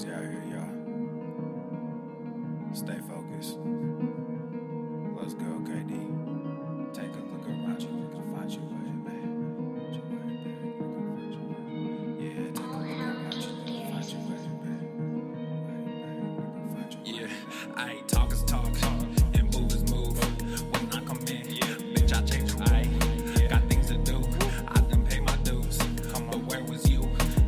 crazy out here, y'all. Stay focused. Let's go, KD. Take a look around you, look and find your way, babe. Yeah, take a look around you, look and find your way, babe. Yeah, I ain't talk is talk, and move is move. When I come in, bitch, I change your way. Got things to do, I done pay my dues. But where was you?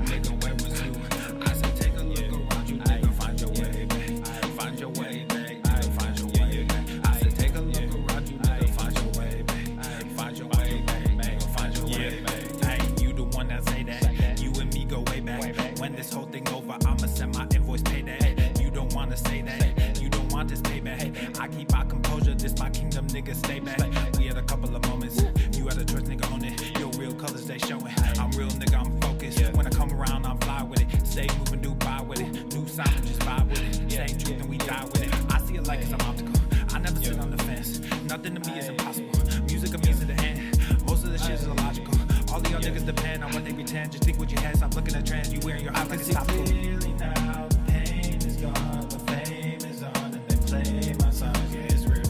Nigga, where was you? I said take a look around you, nigga, find your way, babe. Find your way, babe. Find your way, babe. I said take a look around you, nigga, find your way, babe. Find your way, babe. Find your way, babe. Hey, you the one that say that. You and me go way back. When this whole thing over, I'ma send my invoice payday. You don't wanna say that. You don't want this payback. I keep my composure, this my kingdom, nigga, stay back. We had a couple of moments. You had a choice, nigga, own it. Your real colors, they showing. I'm real, nigga, I'm focused. When I come around, I'm fly with it. Stay moving, do buy with it. New sound, just vibe with it. Same truth and we die with it. I see it like it's an optical. I never sit on the fence. Nothing to me is impossible. Music of me to the end. Most of the shit is illogical. All of y'all niggas depend on what they pretend. Just think what you had. Stop looking at trends. You wearing your eyes like it's topical. Clearly now, the pain is gone. The fame is on. And they play my songs. Yeah, it's real.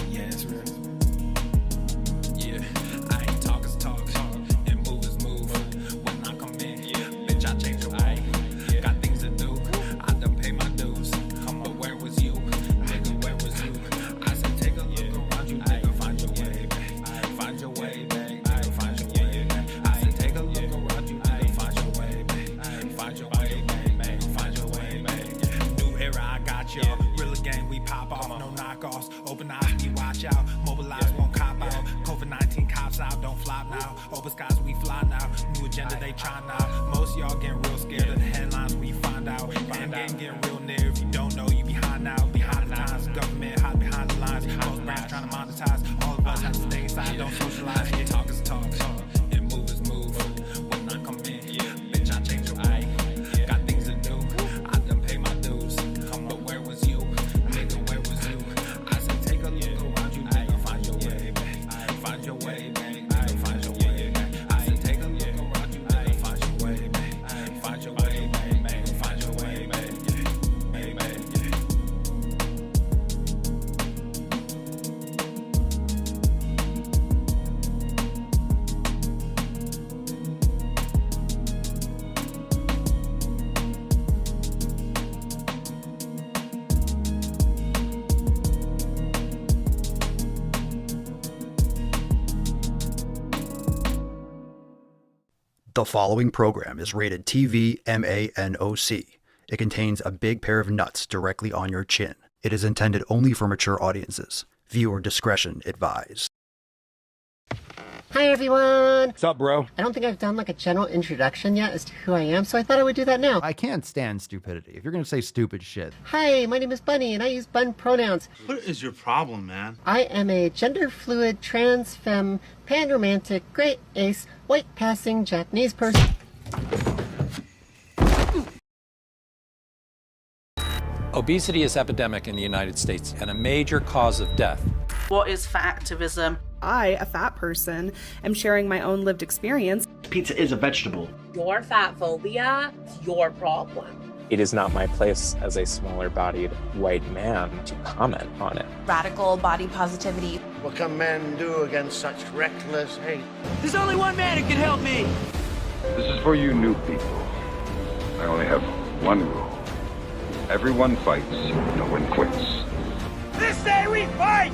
Yeah, it's real. Yeah, I ain't talk is talk. And move is move. When I come in, bitch, I change your way. Got things to do. I done pay my dues. But where was you? Nigga, where was you? I said take a look around you, nigga, find your way, babe. Find your way, babe. Find your way, babe. I said take a look around you, nigga, find your way, babe. Find your way, babe. Find your way, babe. New era, I got y'all. Real game, we pop off, no knockoffs. Open eyes, we watch out. Mobilize, won't cop out. COVID-19 cops out, don't flop now. Open skies, we fly now. New agenda, they try now. Most y'all getting real scared of the headlines, we find out. End game getting real near. If you don't know, you behind now. Behind the times, government hide behind the lines. Most brands trying to monetize. All of us have to stay inside, don't socialize. Talk is talk, and move is move. When I come in, bitch, I change your way. Got things to do, I done pay my dues. But where was you? Nigga, where was you? I said take a look around you, nigga, find your way, babe. Find your way, babe. Find your way, babe. I said take a look around you, nigga, find your way, babe. Find your way, babe. Find your way, babe. The following program is rated TV MANOC. It contains a big pair of nuts directly on your chin. It is intended only for mature audiences. Viewer discretion advised. Hi everyone! What's up, bro? I don't think I've done like a general introduction yet as to who I am, so I thought I would do that now. I can't stand stupidity. If you're gonna say stupid shit. Hi, my name is Bunny and I use bun pronouns. What is your problem, man? I am a gender fluid, trans femme, pan-romantic, great ace, white passing Japanese person. Obesity is epidemic in the United States and a major cause of death. What is fat activism? I, a fat person, am sharing my own lived experience. Pizza is a vegetable. Your fat phobia is your problem. It is not my place as a smaller-bodied white man to comment on it. Radical body positivity. What can men do against such reckless hate? There's only one man who can help me. This is for you new people. I only have one rule. Everyone fights, no one quits. This day we fight!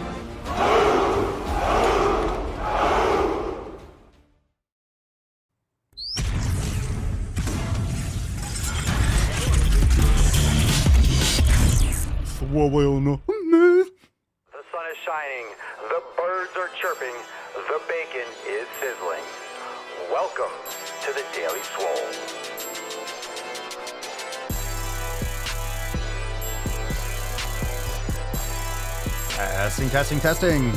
The sun is shining, the birds are chirping, the bacon is sizzling. Welcome to the Daily Swole. Testing.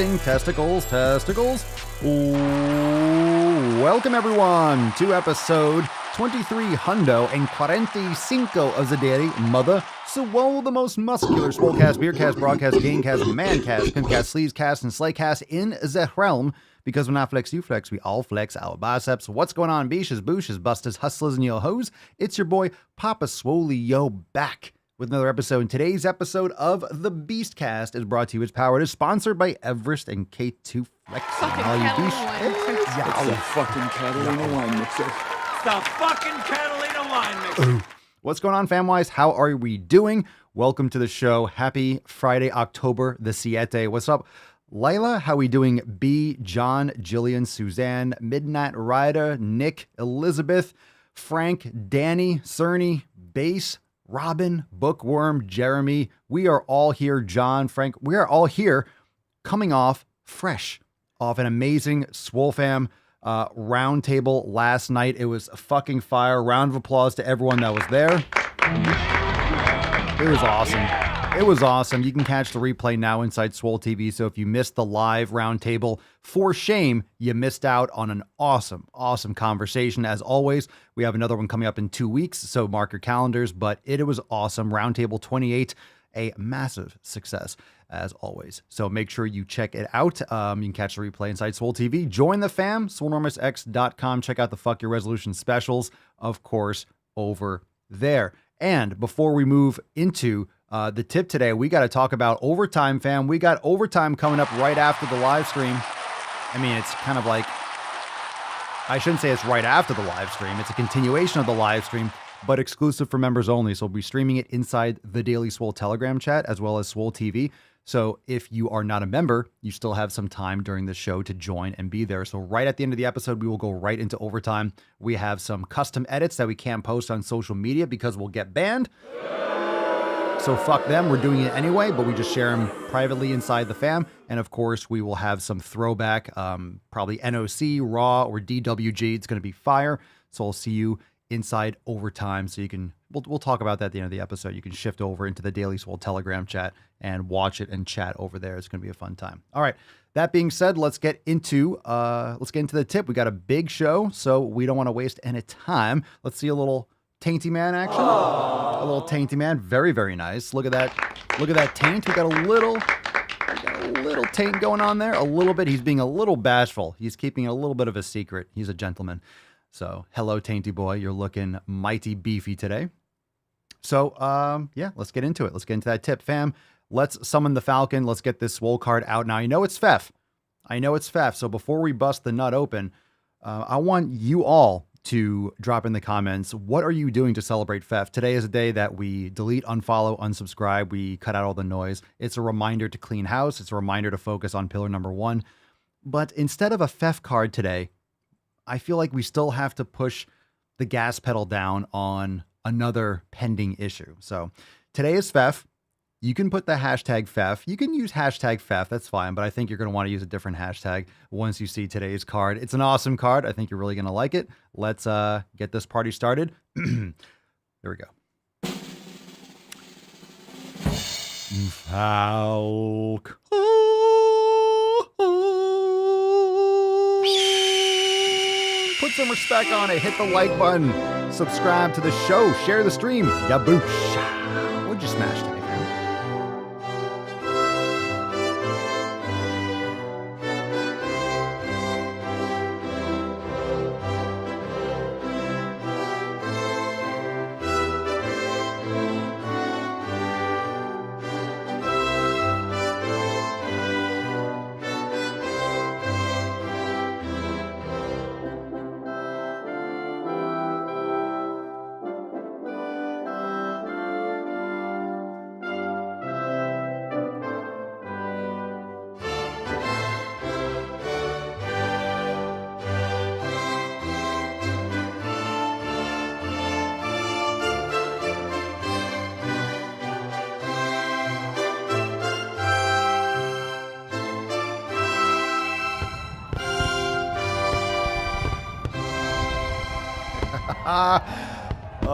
Testicles. Ooh, welcome everyone to episode 23 hundo and 45 of the Dietary, mother, Swole, the most muscular Swolecast, Beercast, Broadcast, Gamecast, Mancast, Pimpcast, Sleevescast, and Slaycast in the realm. Because when I flex, you flex, we all flex our biceps. What's going on, beaches, booshes, busters, hustlers, and yo hoes? It's your boy, Papa Swole, yo, back with another episode. And today's episode of the Beastcast is brought to you, it's powered, is sponsored by Everest and K2 Flex. Fucking All you Catalina beast- wine. Yeah, It's the fucking Catalina wine mixer. It's the fucking Catalina wine mixer. What's going on, fam-wise? How are we doing? Welcome to the show. Happy Friday, October the Siete. What's up, Layla? How we doing? B, John, Jillian, Suzanne, Midnight Rider, Nick, Elizabeth, Frank, Danny, Cerny, Base, Robin, Bookworm, Jeremy. We are all here, John, Frank. We are all here coming off fresh off an amazing Swole Fam round table last night. It was a fucking fire. Round of applause to everyone that was there. It was awesome. It was awesome. You can catch the replay now inside Swole TV. So if you missed the live round table, for shame, you missed out on an awesome, awesome conversation. As always, we have another one coming up in 2 weeks, so mark your calendars. But it was awesome. Roundtable 28, a massive success as always. So make sure you check it out. You can catch the replay inside Swole TV. Join the fam, swolenormousx.com. Check out the Fuck Your Resolution specials, of course, over there. And before we move into the tip today, we got to talk about overtime, fam. We got overtime coming up right after the live stream. I mean, it's kind of like, I shouldn't say it's right after the live stream. It's a continuation of the live stream, but exclusive for members only. So we'll be streaming it inside the Daily Swole Telegram chat as well as Swole TV. So if you are not a member, you still have some time during the show to join and be there. So right at the end of the episode, we will go right into overtime. We have some custom edits that we can't post on social media because we'll get banned. So fuck them. We're doing it anyway, but we just share them privately inside the fam. And of course, we will have some throwback, probably NOC, Raw, or DWG. It's going to be fire. So I'll see you inside overtime. So you can, we'll talk about that at the end of the episode. You can shift over into the Daily Swole Telegram chat and watch it and chat over there. It's going to be a fun time. All right. That being said, let's get into the tip. We got a big show, so we don't want to waste any time. Let's see a little tainty man action. Aww. A little tainty man. Very, very nice. Look at that. Look at that taint. We got a little taint going on there. A little bit. He's being a little bashful. He's keeping a little bit of a secret. He's a gentleman. So hello, tainty boy. You're looking mighty beefy today. So yeah, let's get into it. Let's get into that tip, fam. Let's summon the Falcon. Let's get this Swole card out. Now, I know it's Fef. So before we bust the nut open, I want you all to drop in the comments, what are you doing to celebrate Fef? Today is a day that we delete, unfollow, unsubscribe. We cut out all the noise. It's a reminder to clean house. It's a reminder to focus on pillar number 1. But instead of a Fef card today, I feel like we still have to push the gas pedal down on another pending issue. So today is Fef. You can put the hashtag Fef. You can use hashtag Fef. That's fine. But I think you're going to want to use a different hashtag once you see today's card. It's an awesome card. I think you're really going to like it. Let's get this party started. There we go. Falk. Put some respect on it. Hit the like button. Subscribe to the show. Share the stream. Yaboosh. What'd you smash today, man?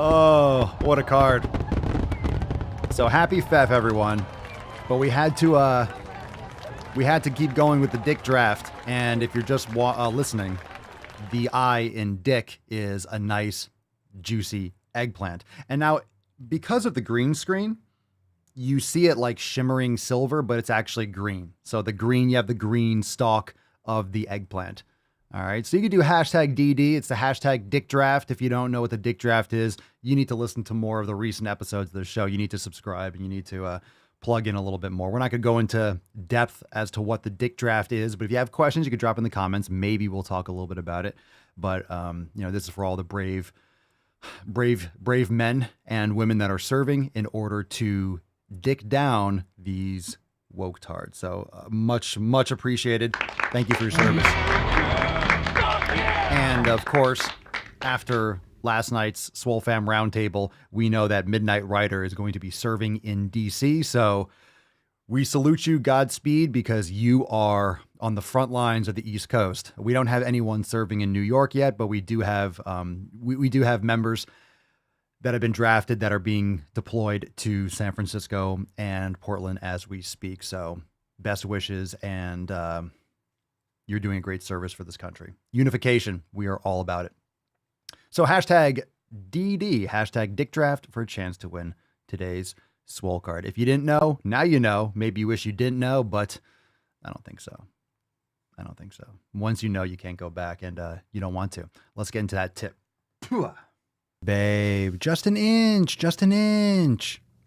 Oh, what a card. So happy Fef, everyone. But we had to keep going with the Dick draft. And if you're just listening, the I in Dick is a nice, juicy eggplant. And now, because of the green screen, you see it like shimmering silver, but it's actually green. So the green, you have the green stalk of the eggplant. All right. So you can do hashtag DD. It's the hashtag Dick Draft. If you don't know what the Dick Draft is, you need to listen to more of the recent episodes of the show. You need to subscribe and you need to plug in a little bit more. We're not going to go into depth as to what the Dick Draft is, but if you have questions, you can drop in the comments. Maybe we'll talk a little bit about it. But, this is for all the brave men and women that are serving in order to dick down these woke tards. So much appreciated. Thank you for your service. And of course, after last night's Swole Fam Roundtable, we know that Midnight Rider is going to be serving in DC. So we salute you, Godspeed, because you are on the front lines of the East Coast. We don't have anyone serving in New York yet, but we do have we do have members that have been drafted that are being deployed to San Francisco and Portland as we speak. So best wishes, and you're doing a great service for this country. Unification, we are all about it. So hashtag DD, hashtag Dick Draft for a chance to win today's Swole card. If you didn't know, now you know. Maybe you wish you didn't know, but I don't think so. I don't think so. Once you know, you can't go back, and you don't want to. Let's get into that tip. Babe, just an inch.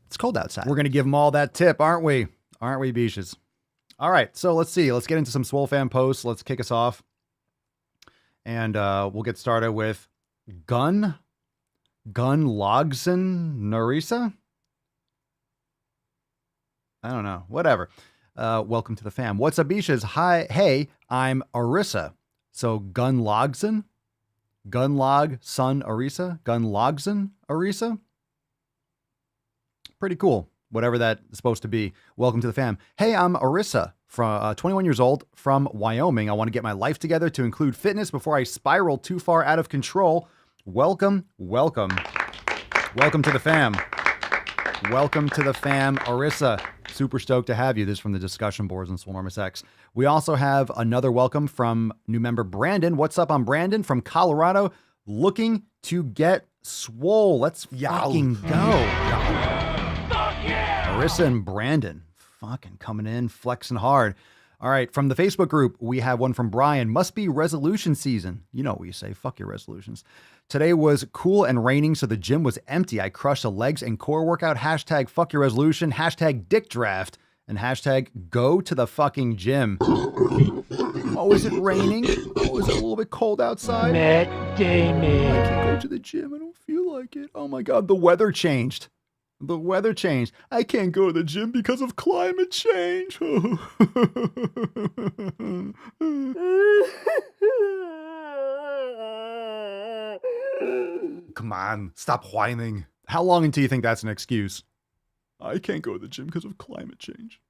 It's cold outside. We're going to give them all that tip, aren't we? Aren't we, beaches? All right, so let's see. Let's get into some Swole Fan posts. Let's kick us off. And we'll get started with Gun Logson Narisa? I don't know. Whatever. Welcome to the fam. What's up, beaches? Hi. Hey, I'm Arissa. So Gun Logson? Gunlog Son Arisa? Gunlogson Arisa? Pretty cool. Whatever that is supposed to be. Welcome to the fam. Hey, I'm Arissa, from 21 years old, from Wyoming. I want to get my life together to include fitness before I spiral too far out of control. Welcome to the fam. Welcome to the fam, Arissa. Super stoked to have you. This is from the discussion boards on Swolenormous X. We also have another welcome from new member Brandon. What's up? I'm Brandon from Colorado, looking to get swole. Let's fucking go. Arissa and Brandon fucking coming in, flexing hard. All right, from the Facebook group, we have one from Brian. Must be resolution season. You know what we say, fuck your resolutions. Today was cool and raining, so the gym was empty. I crushed a legs and core workout. Hashtag fuck your resolution. Hashtag dick draft. And hashtag go to the fucking gym. Oh, is it raining? Oh, is it a little bit cold outside? Matt Damon. I can't go to the gym. I don't feel like it. Oh my God, the weather changed. The weather changed. I can't go to the gym because of climate change. Come on, stop whining. How long until you think that's an excuse? I can't go to the gym because of climate change.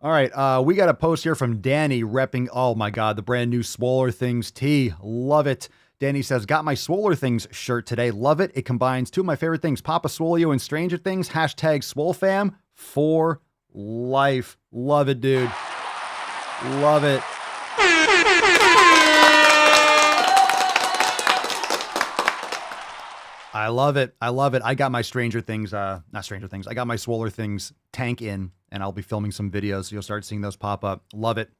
All right, we got a post here from Danny repping, oh my God, the brand new Swoller Things tee. Love it. Danny says, got my Swoller Things shirt today. Love it. It combines two of my favorite things, Papa Swolio and Stranger Things. Hashtag SwoleFam for life. Love it, dude. Love it. I love it. I love it. I got my Stranger Things, not Stranger Things. I got my Swoller Things tank in, and I'll be filming some videos, so you'll start seeing those pop up. Love it.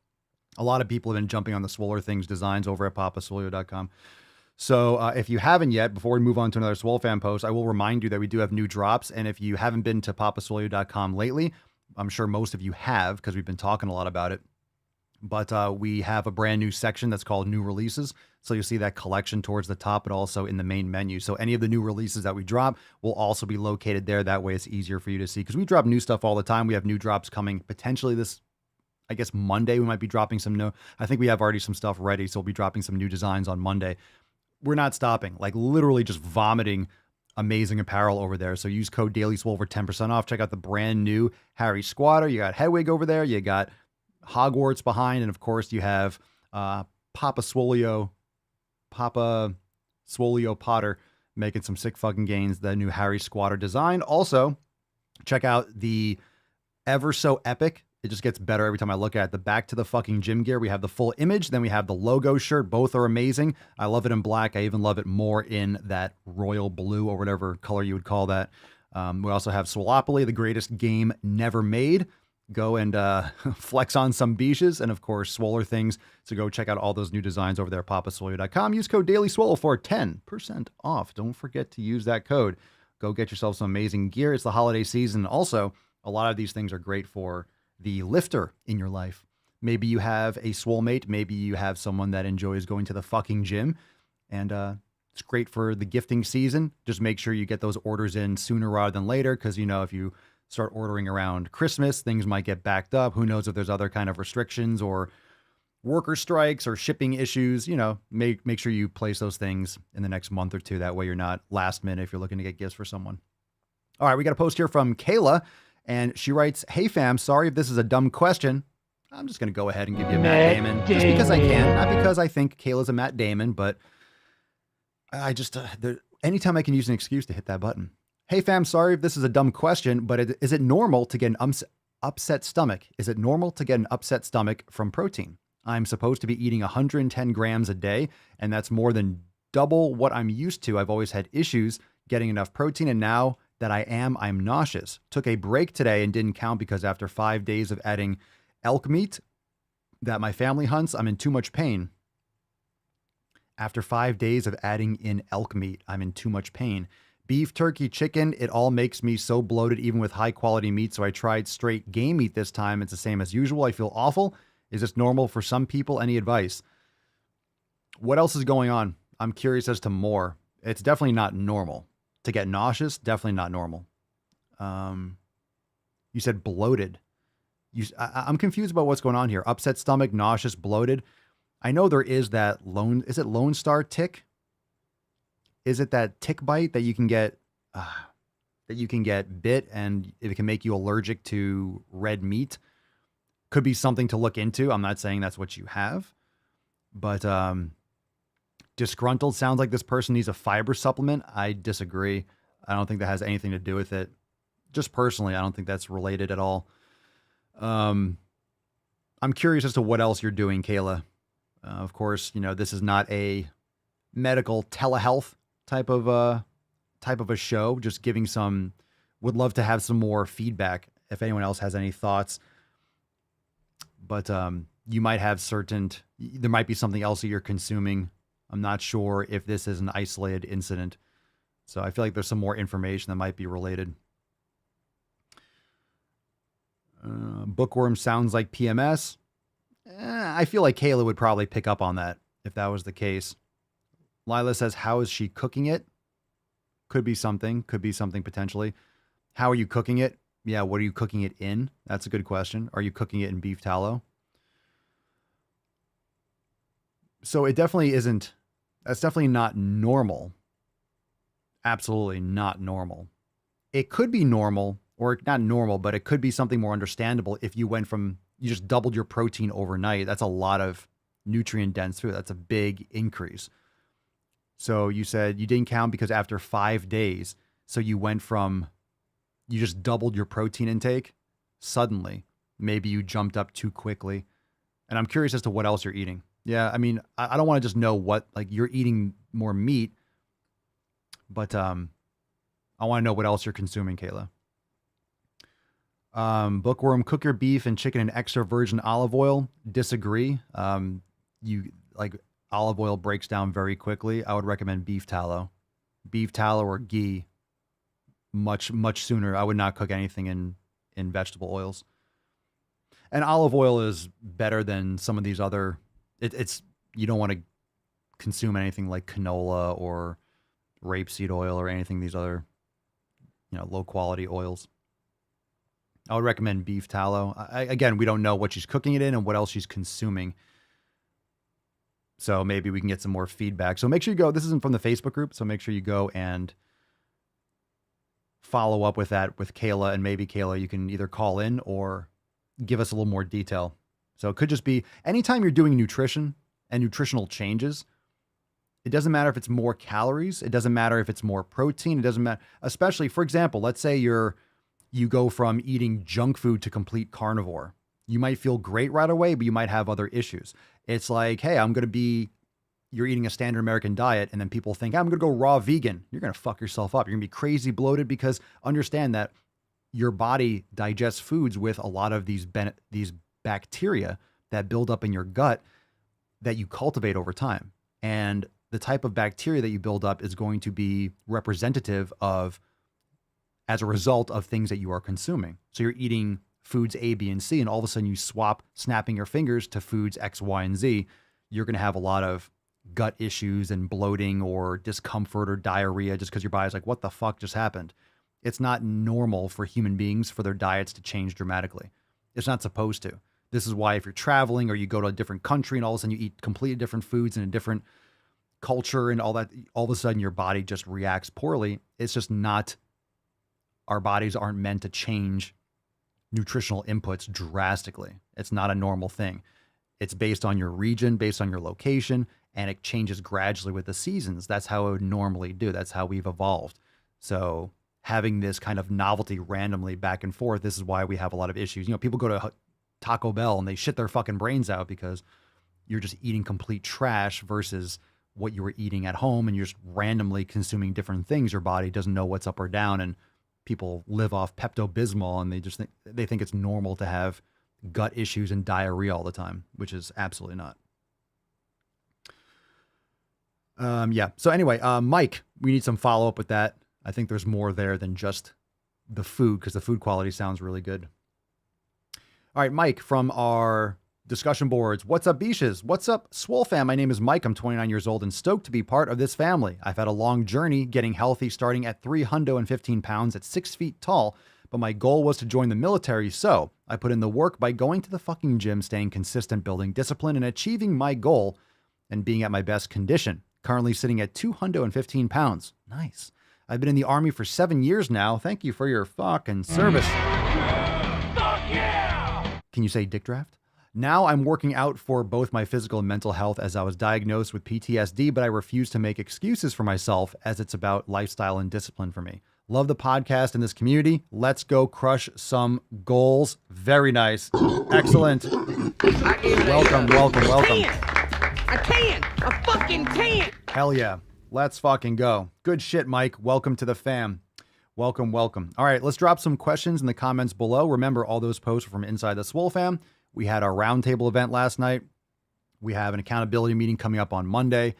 A lot of people have been jumping on the Swoller Things designs over at papaswolio.com. So if you haven't yet, before we move on to another Swole Fan post, I will remind you that we do have new drops. And if you haven't been to papaswolio.com lately, I'm sure most of you have because we've been talking a lot about it. But we have a brand new section that's called New Releases. So you'll see that collection towards the top, but also in the main menu. So any of the new releases that we drop will also be located there. That way it's easier for you to see because we drop new stuff all the time. We have new drops coming potentially this, I guess, Monday. We might be dropping some new. I think we have already some stuff ready. So we'll be dropping some new designs on Monday. We're not stopping, like literally just vomiting amazing apparel over there. So use code DailySwole for 10% off. Check out the brand new Harry Squatter. You got Hedwig over there. You got Hogwarts behind. And of course you have Papa Swolio Potter making some sick fucking gains. The new Harry Squatter design. Also, check out the ever so epic. It just gets better every time I look at it. The back to the fucking gym gear. We have the full image. Then we have the logo shirt. Both are amazing. I love it in black. I even love it more in that royal blue or whatever color you would call that. We also have Swoleopoly, the greatest game never made. go and flex on some beaches and, of course, swoller things. So go check out all those new designs over there at papaswole.com. Use code DailySwole for 10% off. Don't forget to use that code. Go get yourself some amazing gear. It's the holiday season. Also, a lot of these things are great for the lifter in your life. Maybe you have a swole mate. Maybe you have someone that enjoys going to the fucking gym. And it's great for the gifting season. Just make sure you get those orders in sooner rather than later, because, you know, if you start ordering around Christmas, things might get backed up. Who knows if there's other kind of restrictions or worker strikes or shipping issues. You know, make sure you place those things in the next month or two. That way you're not last minute if you're looking to get gifts for someone. All right, we got a post here from Kayla, and she writes, "Hey fam, sorry if this is a dumb question. I'm just going to go ahead and give you a Matt Damon just because I can. Not because I think Kayla's a Matt Damon, but I just, anytime I can use an excuse to hit that button. Hey fam, sorry if this is a dumb question, but is it normal to get an upset stomach? Is it normal to get an upset stomach from protein? I'm supposed to be eating 110 grams a day, and that's more than double what I'm used to. I've always had issues getting enough protein, and now that I'm nauseous. Took a break today and didn't count because after 5 days of adding elk meat that my family hunts, I'm in too much pain. After 5 days of adding in elk meat, I'm in too much pain. Beef, turkey, chicken, it all makes me so bloated, even with high quality meat. So I tried straight game meat this time. It's the same as usual. I feel awful. Is this normal for some people? Any advice? What else is going on? I'm curious as to more. It's definitely not normal. To get nauseous, definitely not normal. You said bloated. I'm confused about what's going on here. Upset stomach, nauseous, bloated. I know there is that Lone Star tick? Is it that tick bite that you can get bit and it can make you allergic to red meat? Could be something to look into. I'm not saying that's what you have, but disgruntled sounds like this person needs a fiber supplement. I disagree. I don't think that has anything to do with it. Just personally, I don't think that's related at all. I'm curious as to what else you're doing, Kayla. Of course, you know, this is not a medical telehealth type of a show. Just giving some, would love to have some more feedback if anyone else has any thoughts. But you might have there might be something else that you're consuming. I'm not sure if this is an isolated incident. So I feel like there's some more information that might be related. Bookworm sounds like PMS. I feel like Kayla would probably pick up on that if that was the case. Lila says, how is she cooking it? Could be something potentially. How are you cooking it? Yeah, what are you cooking it in? That's a good question. Are you cooking it in beef tallow? So it definitely isn't, that's definitely not normal. Absolutely not normal. It could be normal, or not normal, but it could be something more understandable if you just doubled your protein overnight. That's a lot of nutrient dense food. That's a big increase. So you said you didn't count because after 5 days, so you just doubled your protein intake suddenly. Maybe you jumped up too quickly. And I'm curious as to what else you're eating. Yeah, I mean, I don't want to just know what, like, you're eating more meat, but I want to know what else you're consuming, Kayla. Bookworm, cook your beef and chicken in extra virgin olive oil. Disagree. Olive oil breaks down very quickly. I would recommend beef tallow or ghee much sooner. I would not cook anything in vegetable oils. And olive oil is better than some of these other, you don't want to consume anything like canola or rapeseed oil or anything, these other, low quality oils. I would recommend beef tallow. Again, we don't know what she's cooking it in and what else she's consuming. So maybe we can get some more feedback. So make sure you go, this isn't from the Facebook group, so make sure you go and follow up with that with Kayla, and maybe Kayla, you can either call in or give us a little more detail. So it could just be anytime you're doing nutrition and nutritional changes, it doesn't matter if it's more calories. It doesn't matter if it's more protein. It doesn't matter, especially, for example, let's say you go from eating junk food to complete carnivore. You might feel great right away, but you might have other issues. It's like, hey, you're eating a standard American diet, and then people think, I'm going to go raw vegan. You're going to fuck yourself up. You're going to be crazy bloated, because understand that your body digests foods with a lot of these bacteria that build up in your gut that you cultivate over time. And the type of bacteria that you build up is going to be representative of, as a result of things that you are consuming. So you're eating foods A, B, and C, and all of a sudden you swap snapping your fingers to foods X, Y, and Z. You're going to have a lot of gut issues and bloating or discomfort or diarrhea just because your body's like, what the fuck just happened? It's not normal for human beings for their diets to change dramatically. It's not supposed to. This is why if you're traveling or you go to a different country and all of a sudden you eat completely different foods in a different culture and all that, all of a sudden your body just reacts poorly. It's just not, our bodies aren't meant to change nutritional inputs drastically. It's not a normal thing. It's based on your region, based on your location, and it changes gradually with the seasons. That's how it would normally do. That's how we've evolved. So having this kind of novelty randomly back and forth, this is why we have a lot of issues. You know, people go to Taco Bell and they shit their fucking brains out because you're just eating complete trash versus what you were eating at home, and you're just randomly consuming different things. Your body doesn't know what's up or down, and people live off Pepto-Bismol and they think it's normal to have gut issues and diarrhea all the time, which is absolutely not. Yeah. So anyway, Mike, we need some follow up with that. I think there's more there than just the food, because the food quality sounds really good. All right, Mike from our discussion boards. What's up, Beaches? What's up, Swole fam? My name is Mike. I'm 29 years old and stoked to be part of this family. I've had a long journey getting healthy, starting at 315 pounds at 6 feet tall, but my goal was to join the military, so I put in the work by going to the fucking gym, staying consistent, building discipline, and achieving my goal and being at my best condition. Currently sitting at 215 pounds. Nice. I've been in the Army for 7 years now. Thank you for your fucking service. Fuck yeah! Can you say dick draft? Now I'm working out for both my physical and mental health, as I was diagnosed with PTSD, but I refuse to make excuses for myself, as it's about lifestyle and discipline for me. Love the podcast and this community. Let's go crush some goals. Very nice. Excellent. Welcome. I fucking can't. Hell yeah. Let's fucking go. Good shit, Mike. Welcome to the fam. Welcome. All right, let's drop some questions in the comments below. Remember, all those posts are from inside the Swole fam. We had our roundtable event last night. We have an accountability meeting coming up on Monday.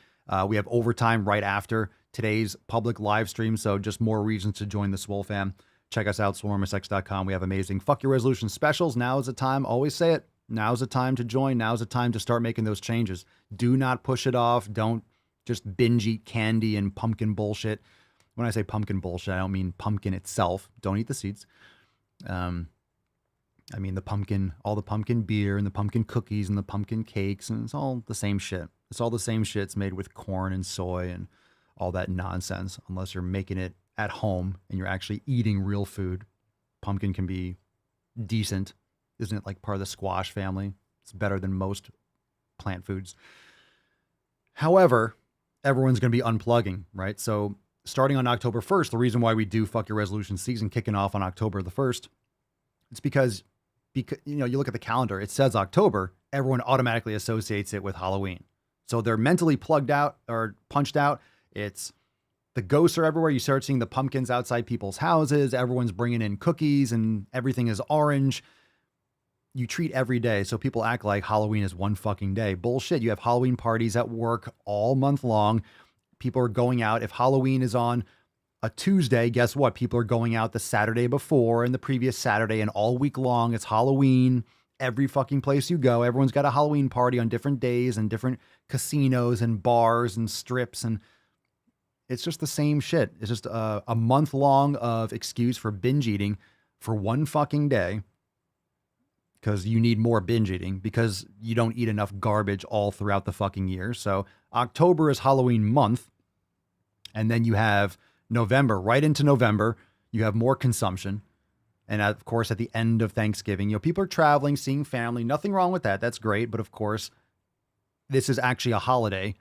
We have overtime right after today's public live stream. So just more reasons to join the Swole fam. Check us out, swolenormousx.com. We have amazing Fuck Your Resolution specials. Now is the time. Always say it. Now's the time to join. Now's the time to start making those changes. Do not push it off. Don't just binge eat candy and pumpkin bullshit. When I say pumpkin bullshit, I don't mean pumpkin itself. Don't eat the seeds. I mean the pumpkin, all the pumpkin beer and the pumpkin cookies and the pumpkin cakes, and it's all the same shit. It's all the same shit. It's made with corn and soy and all that nonsense, unless you're making it at home and you're actually eating real food. Pumpkin can be decent. Isn't it like part of the squash family? It's better than most plant foods. However, everyone's going to be unplugging, right? So starting on October 1st, the reason why we do Fuck Your Resolution season kicking off on October the 1st, it's because you know, you look at the calendar, it says October, everyone automatically associates it with Halloween. So they're mentally plugged out or punched out. It's the ghosts are everywhere. You start seeing the pumpkins outside people's houses. Everyone's bringing in cookies and everything is orange. You treat every day. So people act like Halloween is one fucking day. Bullshit. You have Halloween parties at work all month long. People are going out. If Halloween is on a Tuesday, guess what? People are going out the Saturday before and the previous Saturday, and all week long it's Halloween. Every fucking place you go, everyone's got a Halloween party on different days and different casinos and bars and strips, and it's just the same shit. It's just a month long of excuse for binge eating for one fucking day, because you need more binge eating because you don't eat enough garbage all throughout the fucking year. So October is Halloween month, and then you have November, right into November, you have more consumption. And of course, at the end of Thanksgiving, you know, people are traveling, seeing family, nothing wrong with that. That's great. But of course, this is actually a holiday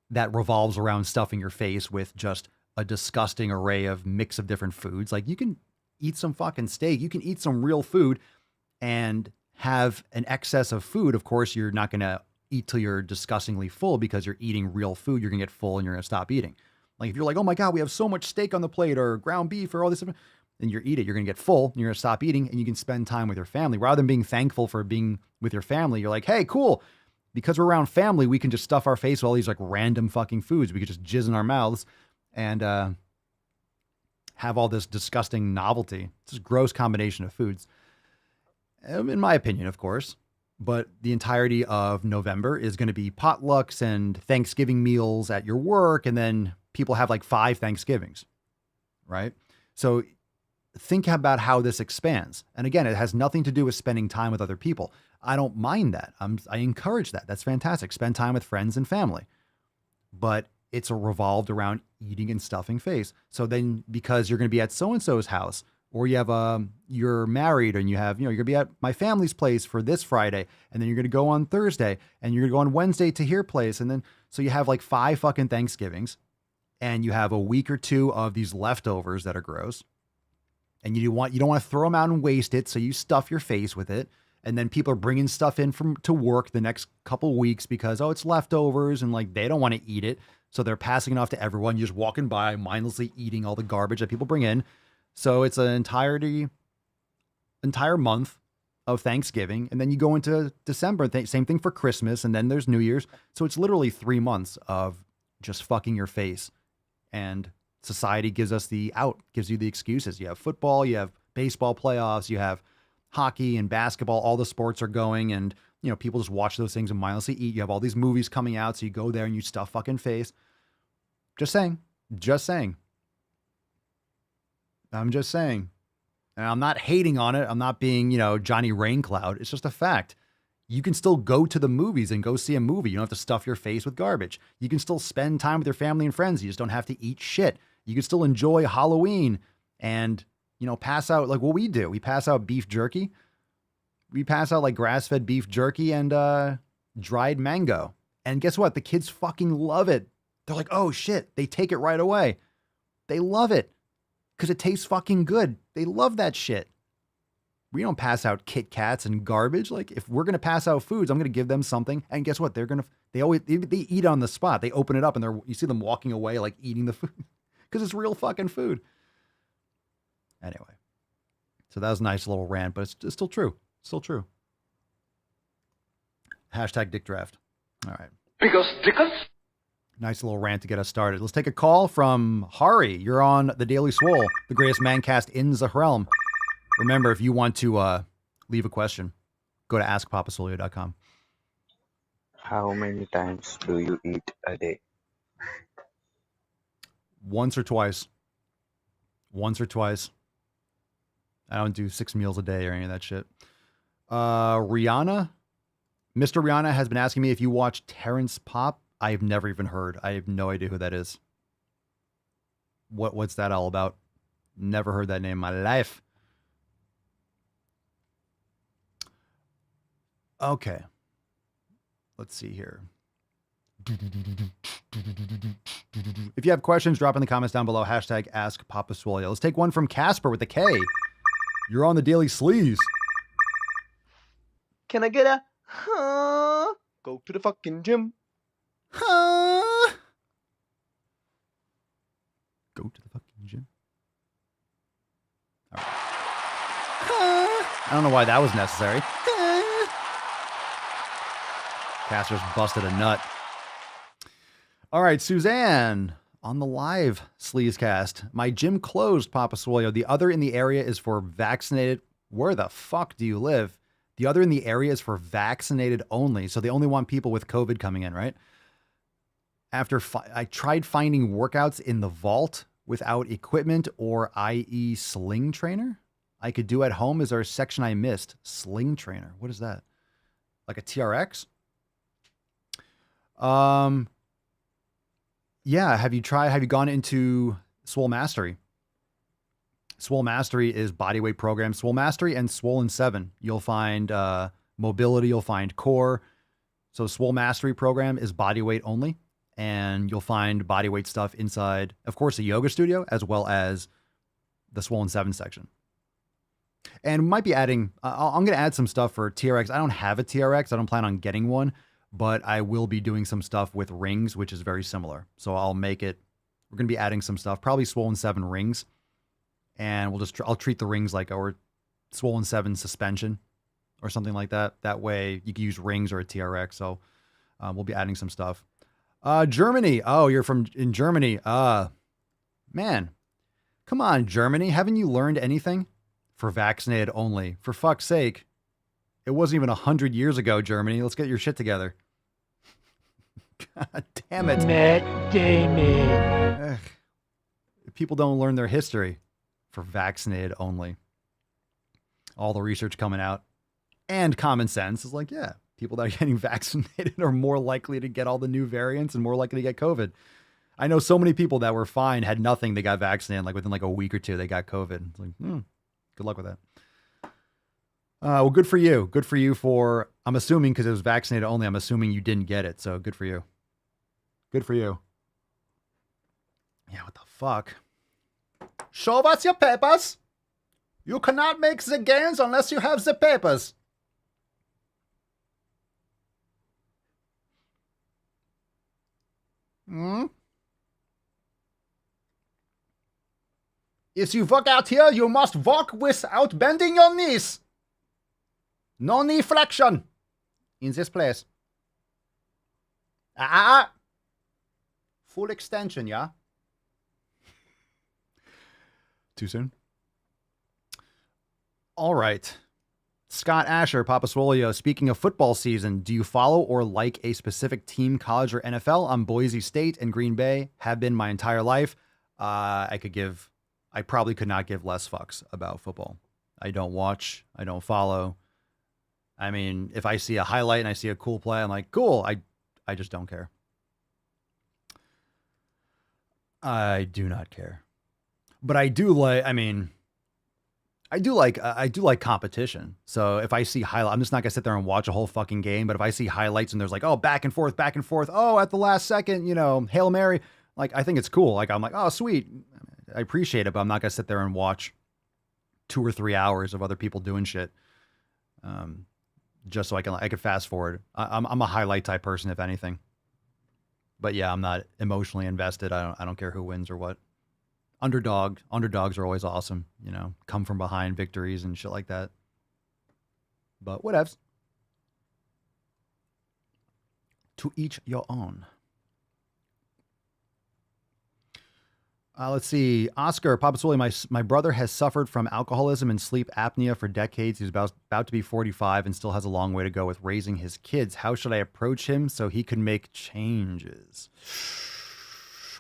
that revolves around stuffing your face with just a disgusting array of mix of different foods. Like, you can eat some fucking steak, you can eat some real food and have an excess of food. Of course, you're not going to eat till you're disgustingly full, because you're eating real food. You're going to get full and you're going to stop eating. Like, if you're like, oh my God, we have so much steak on the plate or ground beef or all this, and you eat it, you're going to get full, and you're going to stop eating, and you can spend time with your family. Rather than being thankful for being with your family, you're like, hey, cool. Because we're around family, we can just stuff our face with all these like random fucking foods. We could just jizz in our mouths and have all this disgusting novelty. It's this gross combination of foods. In my opinion, of course. But the entirety of November is going to be potlucks and Thanksgiving meals at your work. And then people have like 5 Thanksgivings, right? So think about how this expands. And again, it has nothing to do with spending time with other people. I don't mind that. I encourage that. That's fantastic. Spend time with friends and family. But it's revolved around eating and stuffing face. So then because you're going to be at so-and-so's house, or you have you're married and you have, you're going to be at my family's place for this Friday, and then you're going to go on Thursday, and you're going to go on Wednesday to her place. And then, so you have like 5 fucking Thanksgivings, and you have a week or 2 of these leftovers that are gross. And you don't want to throw them out and waste it. So you stuff your face with it. And then people are bringing stuff in to work the next couple weeks because, oh, it's leftovers, and like, they don't want to eat it. So they're passing it off to everyone. You're just walking by mindlessly eating all the garbage that people bring in. So it's an entire month of Thanksgiving. And then you go into December, same thing for Christmas. And then there's New Year's. So it's literally 3 months of just fucking your face. And society gives us gives you the excuses. You have football, you have baseball playoffs, you have hockey and basketball. All the sports are going, and people just watch those things and mindlessly eat. You have all these movies coming out. So you go there and you stuff fucking face. Just saying. I'm just saying. And I'm not hating on it. I'm not being, Johnny Raincloud. It's just a fact. You can still go to the movies and go see a movie. You don't have to stuff your face with garbage. You can still spend time with your family and friends. You just don't have to eat shit. You can still enjoy Halloween and, pass out like what we do. We pass out beef jerky. We pass out like grass-fed beef jerky and dried mango. And guess what? The kids fucking love it. They're like, oh shit. They take it right away. They love it because it tastes fucking good. They love that shit. We don't pass out Kit Kats and garbage. Like, if we're going to pass out foods, I'm going to give them something. And guess what? They eat on the spot. They open it up and you see them walking away, like eating the food because it's real fucking food. Anyway, so that was a nice little rant, but it's still true. Still true. Hashtag Dick Draft. All right. Because Dickens. Nice little rant to get us started. Let's take a call from Hari. You're on the Daily Swole, the greatest mancast in the realm. Remember, if you want to leave a question, go to askpapasolio.com. How many times do you eat a day? Once or twice. I don't do 6 meals a day or any of that shit. Rihanna. Mr. Rihanna has been asking me if you watch Terrence Pop. I've never even heard. I have no idea who that is. What's that all about? Never heard that name in my life. Okay. Let's see here. If you have questions, drop in the comments down below. Hashtag Ask Papa Swole. Let's take one from Casper with a K. You're on the Daily Sleaze. Can I get a go to the fucking gym? Go to the fucking gym. All right. I don't know why that was necessary. Casper's busted a nut. All right, Suzanne on the live Sleazecast. My gym closed, Papa Swolio. The other in the area is for vaccinated. Where the fuck do you live? The other in the area is for vaccinated only. So they only want people with COVID coming in, right? After I tried finding workouts in the vault without equipment, or i.e. sling trainer, I could do at home. Is there a section I missed? Sling trainer. What is that? Like a TRX? Yeah. Have you gone into Swole Mastery? Swole Mastery is bodyweight program. Swole Mastery and Swollen 7. You'll find mobility. You'll find core. So Swole Mastery program is bodyweight only. And you'll find bodyweight stuff inside, of course, a yoga studio, as well as the Swollen 7 section. And might be adding, I'm going to add some stuff for TRX. I don't have a TRX. I don't plan on getting one, but I will be doing some stuff with rings, which is very similar. So I'll make it, we're going to be adding some stuff, probably Swollen 7 rings. and I'll treat the rings like our Swollen 7 suspension or something like that. That way you can use rings or a TRX. So we'll be adding some stuff. Germany. Oh, you're in Germany. Man, come on, Germany. Haven't you learned anything? For vaccinated only. For fuck's sake. It wasn't even 100 years ago, Germany. Let's get your shit together. God damn it. Matt Damon. People don't learn their history. For vaccinated only. All the research coming out. And common sense is like, yeah, people that are getting vaccinated are more likely to get all the new variants and more likely to get COVID. I know so many people that were fine, had nothing, they got vaccinated. Like within like a week or two, they got COVID. It's like, good luck with that. Well, good for you. Good for you for, I'm assuming because it was vaccinated only, I'm assuming you didn't get it. So good for you. Good for you. Yeah, what the fuck? Show us your papers. You cannot make the gains unless you have the papers. If you walk out here, you must walk without bending your knees. No knee flexion in this place. Full extension, yeah? Too soon? All right. Scott Asher, Papa Swolio, speaking of football season, do you follow or like a specific team, college or NFL? I'm Boise State and Green Bay, have been my entire life. I probably could not give less fucks about football. I don't watch. I don't follow. I mean, if I see a highlight and I see a cool play, I'm like, cool. I just don't care. I do not care. But I do like competition. So if I see highlights, I'm just not gonna sit there and watch a whole fucking game. But if I see highlights and there's like, oh, back and forth. Oh, at the last second, Hail Mary. Like, I think it's cool. Like, I'm like, oh, sweet. I appreciate it, but I'm not gonna sit there and watch 2 or 3 hours of other people doing shit. Just so I can fast forward. I'm a highlight type person, if anything. But yeah, I'm not emotionally invested. I don't care who wins or what. Underdogs are always awesome. Come from behind victories and shit like that. But whatevs. To each your own. Let's see. Oscar, Papa Swoley, my brother has suffered from alcoholism and sleep apnea for decades. He's about to be 45 and still has a long way to go with raising his kids. How should I approach him so he can make changes?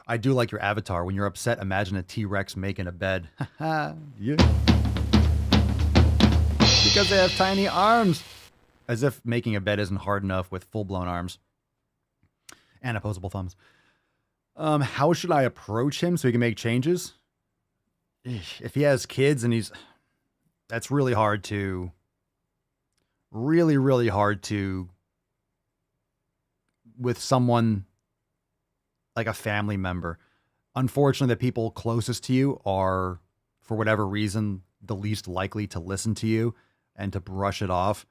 I do like your avatar. When you're upset, imagine a T-Rex making a bed. Yeah. Because they have tiny arms. As if making a bed isn't hard enough with full-blown arms. And opposable thumbs. How should I approach him so he can make changes? If he has kids and that's really hard to, really hard to, with someone like a family member. Unfortunately, the people closest to you are, for whatever reason, the least likely to listen to you and to brush it off.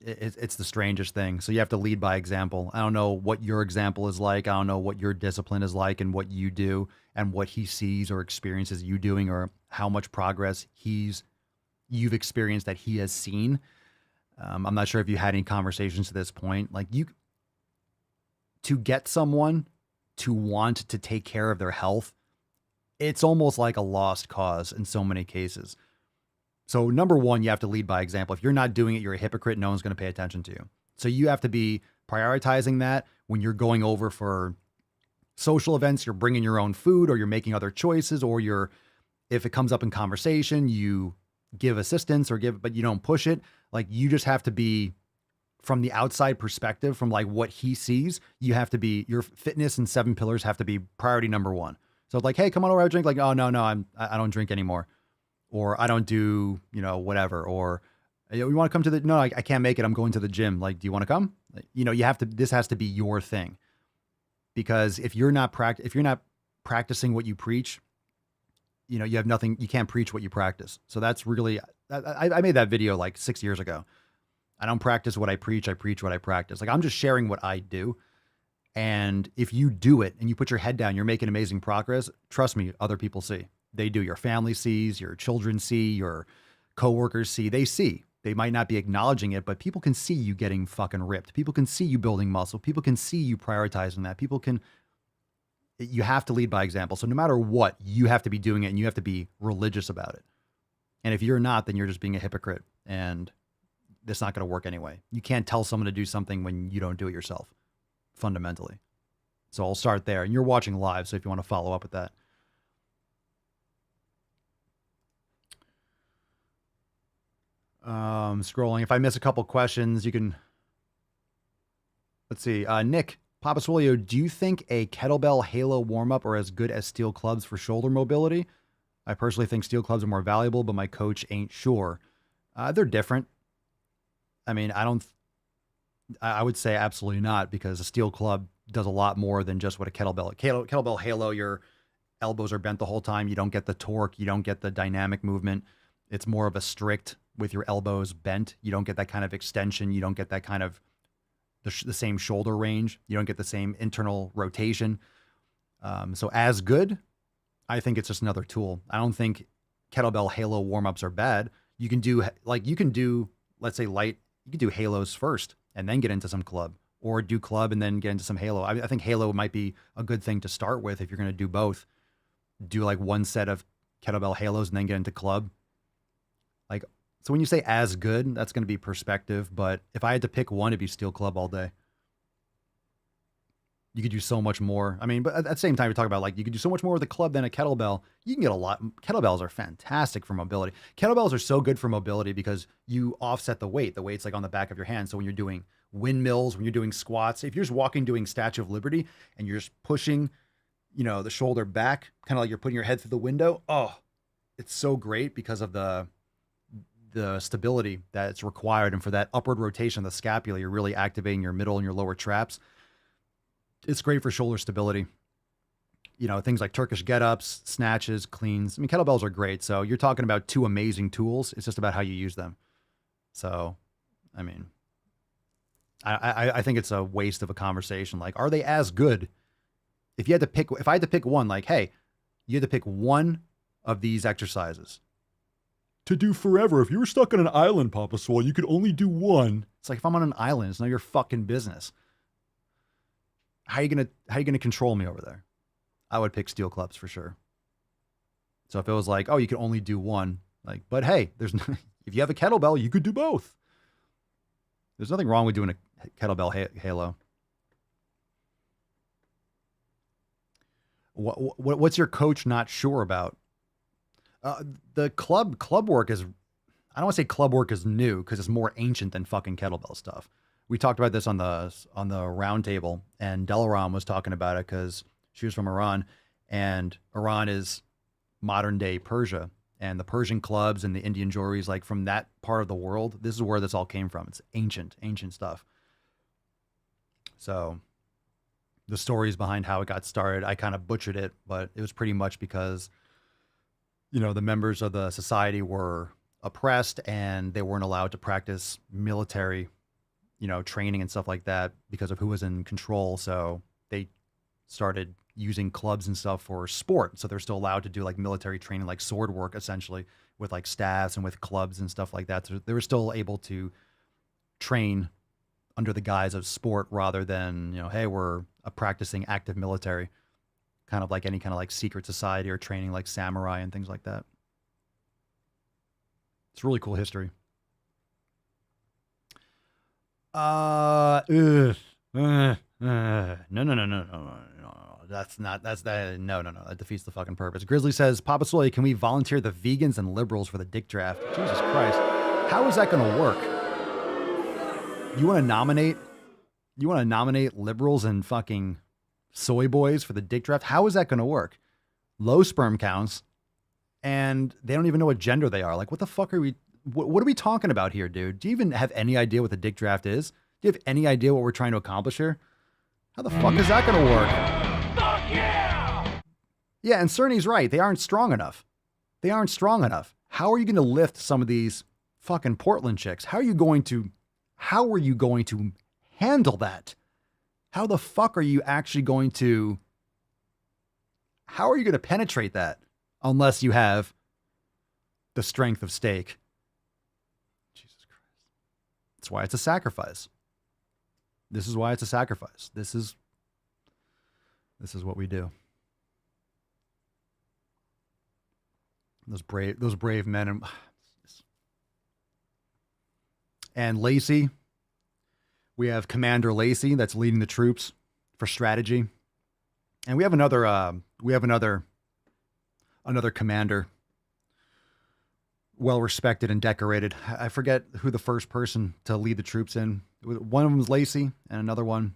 It's the strangest thing. So you have to lead by example. I don't know what your example is like. I don't know what your discipline is like and what you do and what he sees or experiences you doing or how much progress you've experienced that he has seen. I'm not sure if you had any conversations to this point. Like to get someone to want to take care of their health, it's almost like a lost cause in so many cases. So number one, you have to lead by example. If you're not doing it, you're a hypocrite. No one's going to pay attention to you. So you have to be prioritizing that when you're going over for social events, you're bringing your own food or you're making other choices, or if it comes up in conversation, you give assistance but you don't push it. Like you just have to be from the outside perspective, from like what he sees, you have to be, your fitness and 7 pillars have to be priority number one. So like, hey, come on over, have a drink. Like, oh, no, I don't drink anymore. Or I don't do, whatever. Or you want to come to no, I can't make it. I'm going to the gym. Like, do you want to come? This has to be your thing. Because if you're not practicing what you preach, you have nothing, you can't preach what you practice. So that's really, I made that video like 6 years ago. I don't practice what I preach what I practice. Like I'm just sharing what I do. And if you do it and you put your head down, you're making amazing progress. Trust me, other people see. They do. Your family sees, your children see, your coworkers see. They see. They might not be acknowledging it, but people can see you getting fucking ripped. People can see you building muscle. People can see you prioritizing that. You have to lead by example. So no matter what, you have to be doing it and you have to be religious about it. And if you're not, then you're just being a hypocrite and that's not going to work anyway. You can't tell someone to do something when you don't do it yourself, fundamentally. So I'll start there. And you're watching live, so if you want to follow up with that. Scrolling. If I miss a couple questions, you can... Let's see. Nick, Papa Swole, do you think a kettlebell halo warm-up are as good as steel clubs for shoulder mobility? I personally think steel clubs are more valuable, but my coach ain't sure. They're different. I mean, I would say absolutely not, because a steel club does a lot more than just what a kettlebell. Kettlebell halo, your elbows are bent the whole time. You don't get the torque. You don't get the dynamic movement. It's more of a strict with your elbows bent. You don't get that kind of extension. You don't get that kind of the same shoulder range. You don't get the same internal rotation. So as good, I think it's just another tool. I don't think kettlebell halo warm-ups are bad. You can do, let's say light, you can do halos first and then get into some club, or do club and then get into some halo. I think halo might be a good thing to start with if you're going to do both. Do like one set of kettlebell halos and then get into club. So when you say as good, that's going to be perspective. But if I had to pick one, it'd be steel club all day. You could do so much more. I mean, but at the same time, we talk about you could do so much more with a club than a kettlebell. You can get a lot. Kettlebells are fantastic for mobility. Kettlebells are so good for mobility because you offset the weight. The weight's on the back of your hand. So when you're doing windmills, when you're doing squats, if you're just walking, doing Statue of Liberty, and you're just pushing, the shoulder back, kind of like you're putting your head through the window. Oh, it's so great because of the stability that's required. And for that upward rotation of the scapula, you're really activating your middle and your lower traps. It's great for shoulder stability. Things like Turkish get-ups, snatches, cleans. I mean, kettlebells are great. So you're talking about two amazing tools. It's just about how you use them. So, I mean, I think it's a waste of a conversation. Are they as good? If I had to pick one, hey, you had to pick one of these exercises to do forever. If you were stuck on an island, Papa Swole, you could only do one. It's if I'm on an island, it's none of your fucking business. How are you gonna control me over there? I would pick steel clubs for sure. So if it was oh, you can only do one, but hey, if you have a kettlebell, you could do both. There's nothing wrong with doing a kettlebell halo. What's your coach not sure about? The club work is, I don't want to say club work is new because it's more ancient than fucking kettlebell stuff. We talked about this on the round table, and Delaram was talking about it because she was from Iran, and Iran is modern day Persia, and the Persian clubs and the Indian jewelries, from that part of the world, this is where this all came from. It's ancient stuff. So the stories behind how it got started, I kind of butchered it, but it was pretty much because, the members of the society were oppressed and they weren't allowed to practice military training and stuff like that because of who was in control. So they started using clubs and stuff for sport. So they're still allowed to do military training, sword work, essentially, with staffs and with clubs and stuff like that. So they were still able to train under the guise of sport rather than, hey, we're a practicing active military, kind of like any kind of secret society or training like samurai and things like that. It's really cool history. No. That defeats the fucking purpose. Grizzly says, Papa Swole, can we volunteer the vegans and liberals for the dick draft? Jesus Christ. How is that going to work? You want to nominate liberals and fucking soy boys for the dick draft? How is that going to work? Low sperm counts, and they don't even know what gender they are. What the fuck are we... What are we talking about here, dude? Do you even have any idea what the dick draft is? Do you have any idea what we're trying to accomplish here? How the fuck is that going to work? Fuck yeah! Yeah, and Cerny's right. They aren't strong enough. How are you going to lift some of these fucking Portland chicks? How are you going to handle that? How the fuck are you actually going to... How are you going to penetrate that? unless you have the strength of steak. Jesus Christ. That's why it's a sacrifice. This is why it's a sacrifice. This is what we do. Those brave men and Lacey. We have Commander Lacey that's leading the troops for strategy. And we have another commander, well respected and decorated. I forget who the first person to lead the troops in. One of them was Lacey, and another one,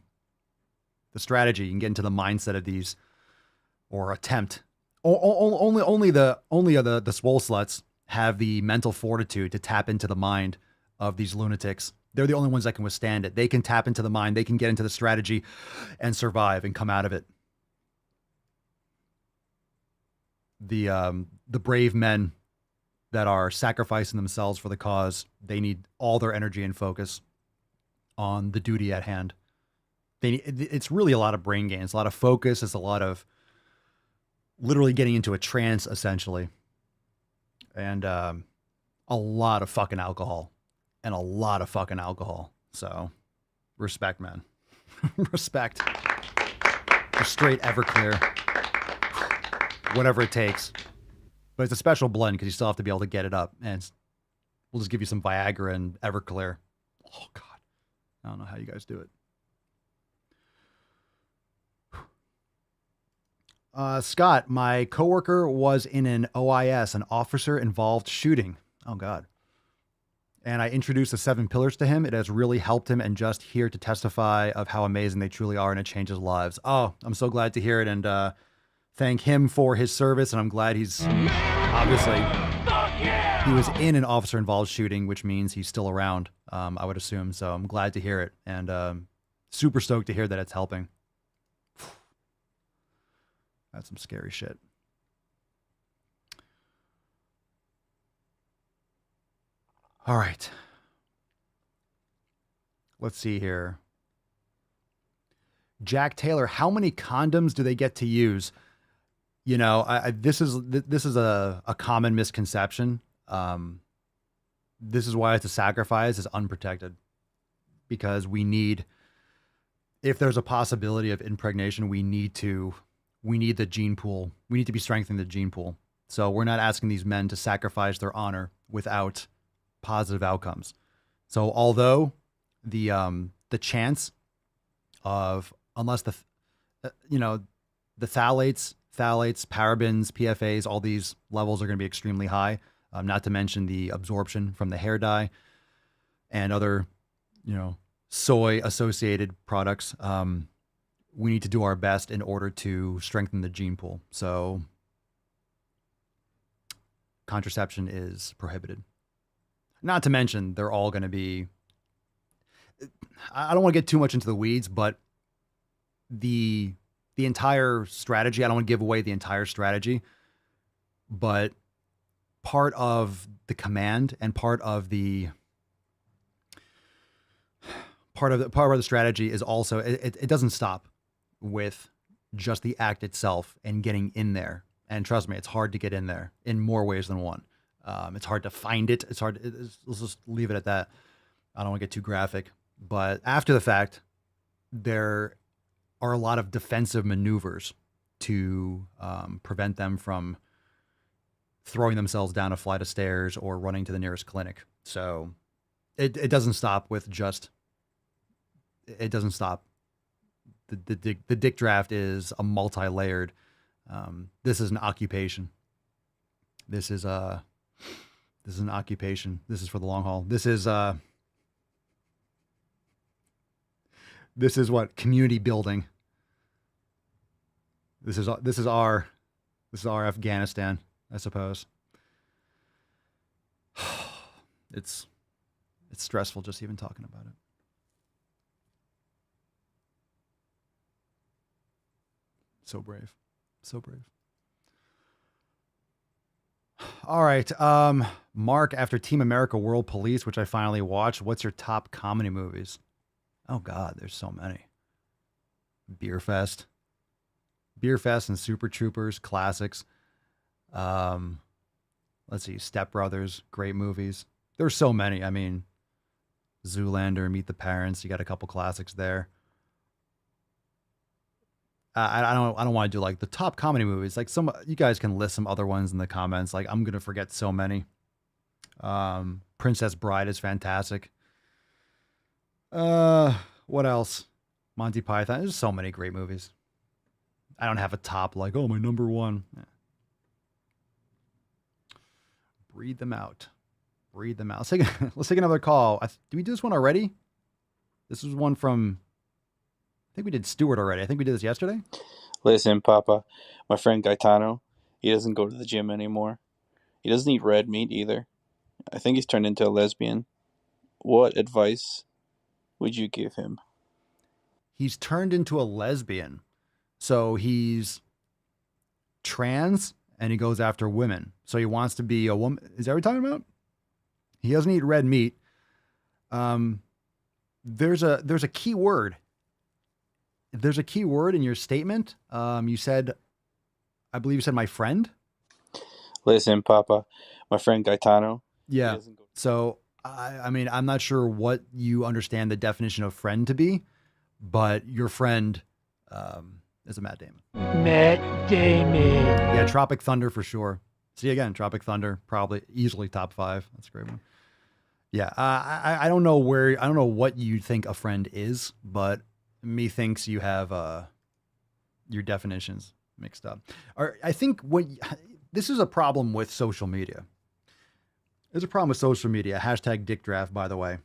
the strategy. You can get into the mindset of these, or attempt. Only the swole sluts have the mental fortitude to tap into the mind of these lunatics. They're the only ones that can withstand it. They can tap into the mind. They can get into the strategy and survive and come out of it. The brave men that are sacrificing themselves for the cause, they need all their energy and focus on the duty at hand. It's really a lot of brain gains, a lot of focus. It's a lot of literally getting into a trance, essentially. And a lot of fucking alcohol. And a lot of fucking alcohol. So, respect, man. Respect. Just straight Everclear. Whatever it takes. But it's a special blend because you still have to be able to get it up. And we'll just give you some Viagra and Everclear. Oh, God. I don't know how you guys do it. Scott, my coworker was in an OIS, an officer-involved shooting. Oh, God. And I introduced the 7 pillars to him. It has really helped him, and just here to testify of how amazing they truly are, and it changes lives. Oh, I'm so glad to hear it, and thank him for his service. And I'm glad he's obviously, he was in an officer-involved shooting, which means he's still around, I would assume. So I'm glad to hear it, and super stoked to hear that it's helping. That's some scary shit. All right. Let's see here. Jack Taylor, how many condoms do they get to use? You know, this is a common misconception. This is why it's a sacrifice, is unprotected. Because we need, if there's a possibility of impregnation, we need the gene pool. We need to be strengthening the gene pool. So we're not asking these men to sacrifice their honor without positive outcomes. So although the chance of, unless the phthalates, parabens, PFAs, all these levels are going to be extremely high, not to mention the absorption from the hair dye and other, soy associated products. We need to do our best in order to strengthen the gene pool. So contraception is prohibited. Not to mention, they're all going to be, I don't want to get too much into the weeds, but the entire strategy, I don't want to give away the entire strategy, but part of the command and part of the strategy is also, it doesn't stop with just the act itself and getting in there. And trust me, it's hard to get in there in more ways than one. It's hard to find it. Let's just leave it at that. I don't want to get too graphic, but after the fact, there are a lot of defensive maneuvers to prevent them from throwing themselves down a flight of stairs or running to the nearest clinic. So it doesn't stop with just, it doesn't stop. The dick draft is a multi-layered. This is an occupation. This is an occupation. This is for the long haul. This is what? Community building. This is our Afghanistan, I suppose. It's stressful just even talking about it. So brave. So brave. All right. Mark, after Team America World Police, which I finally watched, what's your top comedy movies? Oh, God, there's so many. Beer Fest and Super Troopers, classics. Let's see, Step Brothers, great movies. There's so many. I mean, Zoolander, Meet the Parents. You got a couple classics there. I don't want to do like the top comedy movies. Like you guys can list some other ones in the comments. Like I'm gonna forget so many. Princess Bride is fantastic. What else? Monty Python. There's so many great movies. I don't have a top like, oh, my number one. Yeah. Breathe them out. Breathe them out. Let's take another call. Did we do this one already? This was one from, I think we did Stuart already. I think we did this yesterday. Listen, Papa, my friend Gaetano, he doesn't go to the gym anymore. He doesn't eat red meat either. I think he's turned into a lesbian. What advice would you give him? He's turned into a lesbian. So he's trans and he goes after women. So he wants to be a woman. Is that what you're talking about? He doesn't eat red meat. There's a key word. There's a key word in your statement. You said, I believe you said my friend. Listen, Papa, my friend Gaetano. Yeah. So, I mean, I'm not sure what you understand the definition of friend to be, but your friend is a Matt Damon. Matt Damon. Yeah, Tropic Thunder for sure. See, again, Tropic Thunder, probably easily top 5. That's a great one. Yeah, I don't know what you think a friend is, but methinks you have your definitions mixed up. I think this is a problem with social media. There's a problem with social media. Hashtag Dick Draft, by the way.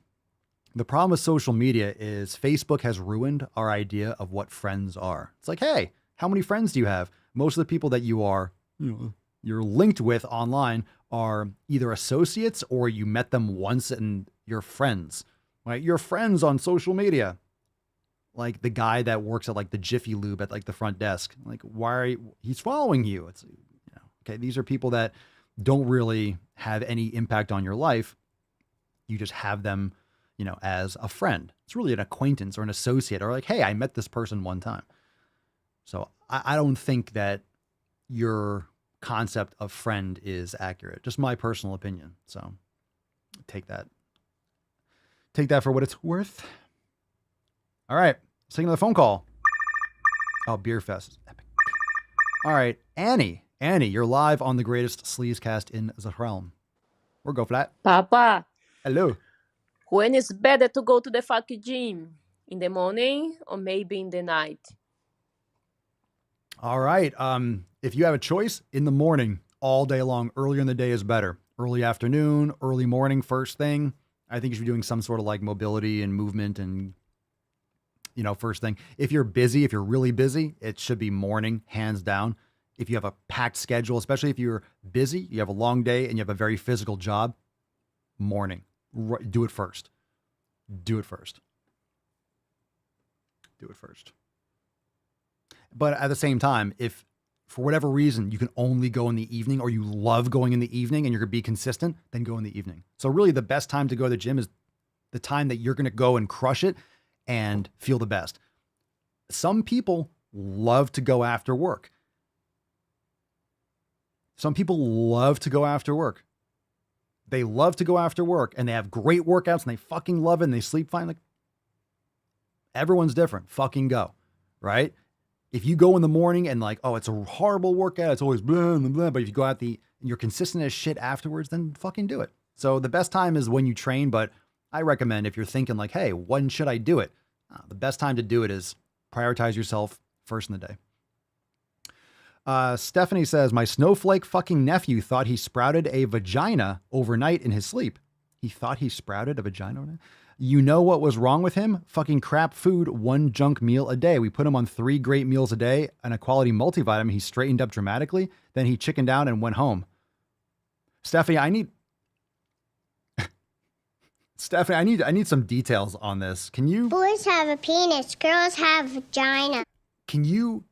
The problem with social media is Facebook has ruined our idea of what friends are. It's like, hey, how many friends do you have? Most of the people that you're linked with online are either associates or you met them once and you're friends, right? You're friends on social media. Like the guy that works at like the Jiffy Lube at like the front desk. Like, he's following you. It's, okay. These are people that don't really have any impact on your life. You just have them, as a friend. It's really an acquaintance or an associate, or like, hey, I met this person one time. So I don't think that your concept of friend is accurate. Just my personal opinion. So take that for what it's worth. All right. Let's take another phone call. Oh, Beer Fest is epic. All right. Annie, you're live on the greatest sleazecast in the realm. We'll go for that. Papa. Hello. When is better to go to the fucking gym? In the morning or maybe in the night? All right. If you have a choice, in the morning, all day long. Earlier in the day is better. Early afternoon, early morning, first thing. I think you should be doing some sort of like mobility and movement and, first thing. If you're really busy, it should be morning, hands down. If you have a packed schedule, especially if you're busy, you have a long day and you have a very physical job, morning. Do it first. But at the same time, if for whatever reason you can only go in the evening or you love going in the evening and you're going to be consistent, then go in the evening. So really the best time to go to the gym is the time that you're going to go and crush it and feel the best. Some people love to go after work. They love to go after work and they have great workouts and they fucking love it and they sleep fine. Like, everyone's different. Fucking go. Right? If you go in the morning and like, oh, it's a horrible workout, it's always blah, blah, blah. But if you go out and you're consistent as shit afterwards, then fucking do it. So the best time is when you train, but I recommend if you're thinking like, hey, when should I do it? The best time to do it is prioritize yourself first in the day. Stephanie says, my snowflake fucking nephew thought he sprouted a vagina overnight in his sleep. He thought he sprouted a vagina overnight? You know what was wrong with him? Fucking crap food, 1 junk meal a day. We put him on 3 great meals a day and a quality multivitamin. He straightened up dramatically. Then he chickened out and went home. Stephanie, I need some details on this. Can you? Boys have a penis. Girls have a vagina. Can you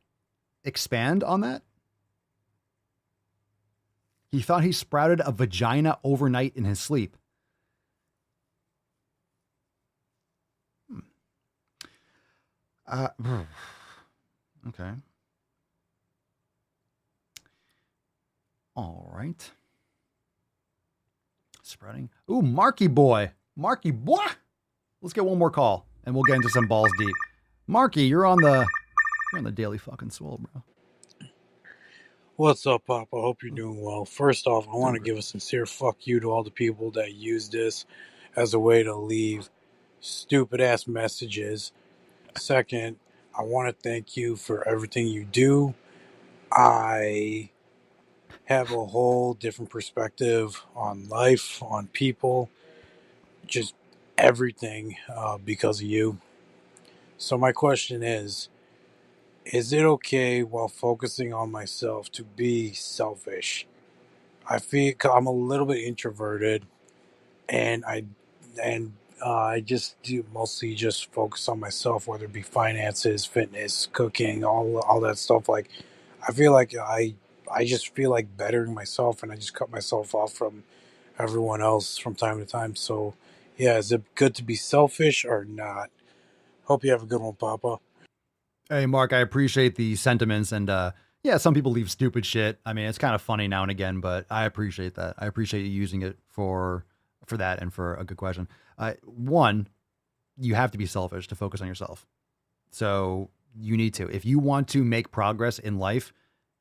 expand on that? He thought he sprouted a vagina overnight in his sleep. Okay. All right. Spreading. Ooh, Marky boy. Marky boy. Let's get one more call and we'll get into some balls deep. Marky, you're on the Daily fucking Swole, bro. What's up, Pop? I hope you're doing well. First off, I want to give a sincere fuck you to all the people that use this as a way to leave stupid ass messages. Second, I want to thank you for everything you do. I have a whole different perspective on life, on people, just everything because of you. So my question is it okay while focusing on myself to be selfish? I feel I'm a little bit introverted, and I just do mostly just focus on myself, whether it be finances, fitness, cooking, all that stuff. Like, I feel like I just feel like bettering myself, and I just cut myself off from everyone else from time to time. So, yeah, is it good to be selfish or not? Hope you have a good one, Papa. Hey, Mark, I appreciate the sentiments. And yeah, some people leave stupid shit. I mean, it's kind of funny now and again, but I appreciate that. I appreciate you using it for that and for a good question. One, you have to be selfish to focus on yourself. So you need to. If you want to make progress in life,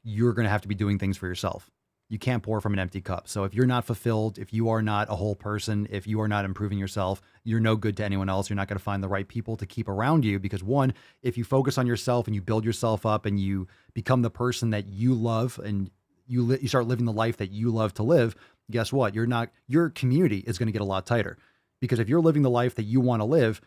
you're going to have to be doing things for yourself. You can't pour from an empty cup. So if you're not fulfilled, if you are not a whole person, if you are not improving yourself, you're no good to anyone else. You're not going to find the right people to keep around you because one, if you focus on yourself and you build yourself up and you become the person that you love and you start living the life that you love to live, guess what? Your community is going to get a lot tighter because if you're living the life that you want to live,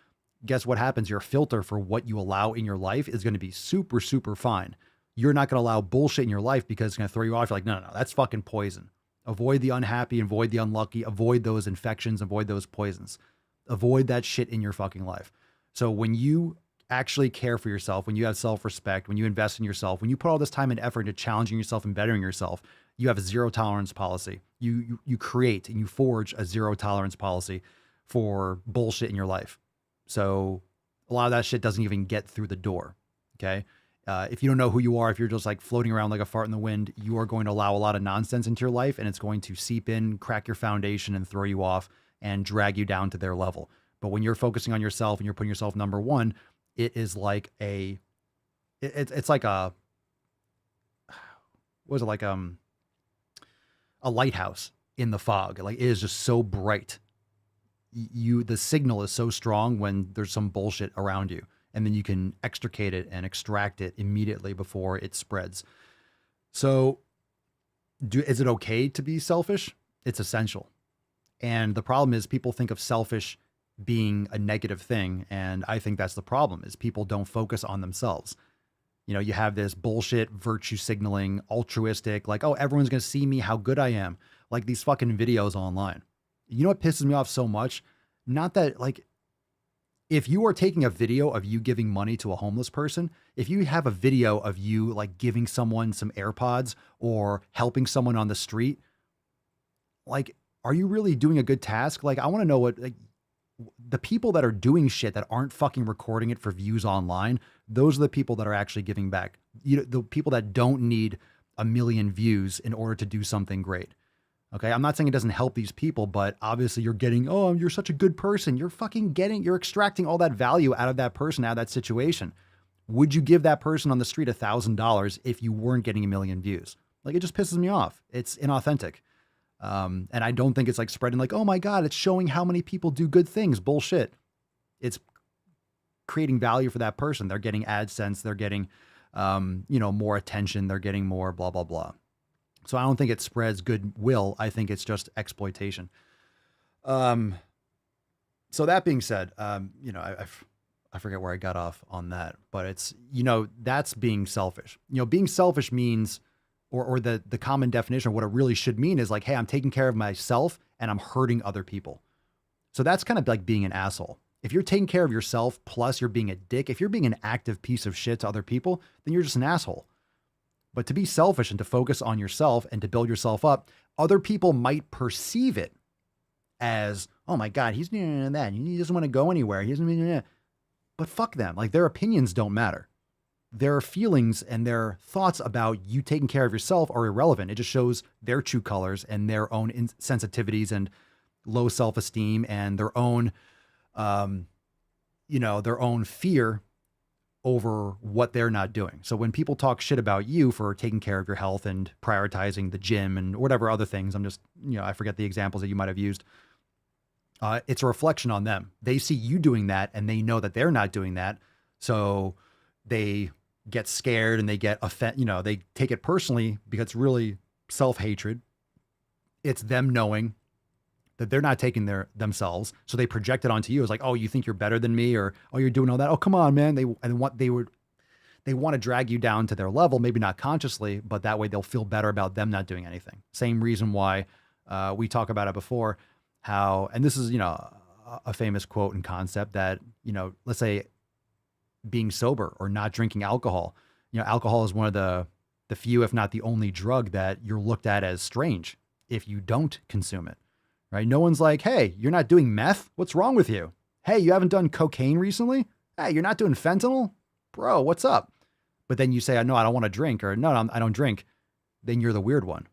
guess what happens? Your filter for what you allow in your life is going to be super, super fine. You're not going to allow bullshit in your life because it's going to throw you off. You're like, no, that's fucking poison. Avoid the unhappy, avoid the unlucky, avoid those infections, avoid those poisons. Avoid that shit in your fucking life. So when you actually care for yourself, when you have self-respect, when you invest in yourself, when you put all this time and effort into challenging yourself and bettering yourself, you have a zero tolerance policy. You create and you forge a zero tolerance policy for bullshit in your life. So a lot of that shit doesn't even get through the door. Okay. If you don't know who you are, if you're just like floating around like a fart in the wind, you are going to allow a lot of nonsense into your life and it's going to seep in, crack your foundation and throw you off and drag you down to their level. But when you're focusing on yourself and you're putting yourself number one, it is like it's like a lighthouse in the fog. Like it is just so bright. The signal is so strong when there's some bullshit around you. And then you can extricate it and extract it immediately before it spreads. So is it okay to be selfish? It's essential. And the problem is people think of selfish being a negative thing. And I think that's the problem is people don't focus on themselves. You know, you have this bullshit virtue signaling, altruistic, like, oh, everyone's going to see me, how good I am. Like these fucking videos online. You know what pisses me off so much? Not that like, if you are taking a video of you giving money to a homeless person, if you have a video of you like giving someone some AirPods or helping someone on the street, like, are you really doing a good task? Like, I want to know what, like, the people that are doing shit that aren't fucking recording it for views online, those are the people that are actually giving back. You know, the people that don't need 1 million views in order to do something great. Okay. I'm not saying it doesn't help these people, but obviously you're getting, oh, you're such a good person. You're extracting all that value out of that person, out of that situation. Would you give that person on the street $1,000 if you weren't getting 1 million views? Like, it just pisses me off. It's inauthentic. And I don't think it's like spreading like, oh my God, it's showing how many people do good things. Bullshit. It's creating value for that person. They're getting AdSense. They're getting, more attention. They're getting more blah, blah, blah. So I don't think it spreads goodwill. I think it's just exploitation. So that being said, I forget where I got off on that, but it's, that's being selfish. Being selfish means, or the common definition of what it really should mean is like, hey, I'm taking care of myself and I'm hurting other people. So that's kind of like being an asshole. If you're taking care of yourself, plus you're being a dick, if you're being an active piece of shit to other people, then you're just an asshole. But to be selfish and to focus on yourself and to build yourself up, other people might perceive it as, oh my God, he's doing that. He doesn't want to go anywhere. But fuck them. Like, their opinions don't matter. their feelings and their thoughts about you taking care of yourself are irrelevant. It just shows their true colors and their own sensitivities and low self-esteem and their own, their own fear over what they're not doing. So when people talk shit about you for taking care of your health and prioritizing the gym and whatever other things, I'm just, I forget the examples that you might have used. It's a reflection on them. They see you doing that and they know that they're not doing that. So they get scared and they get they take it personally because it's really self-hatred. It's them knowing that they're not taking themselves. So they project it onto you as like, oh, you think you're better than me, or, oh, you're doing all that. Oh, come on, man. They want to drag you down to their level, maybe not consciously, but that way they'll feel better about them not doing anything. Same reason why we talk about it before, how, and this is, a famous quote and concept that, let's say being sober or not drinking alcohol, alcohol is one of the few, if not the only drug that you're looked at as strange if you don't consume it. Right? No one's like, hey, you're not doing meth? What's wrong with you? Hey, you haven't done cocaine recently? Hey, you're not doing fentanyl? Bro, what's up? But then you say, no, I don't want to drink, or no, I don't drink. Then you're the weird one,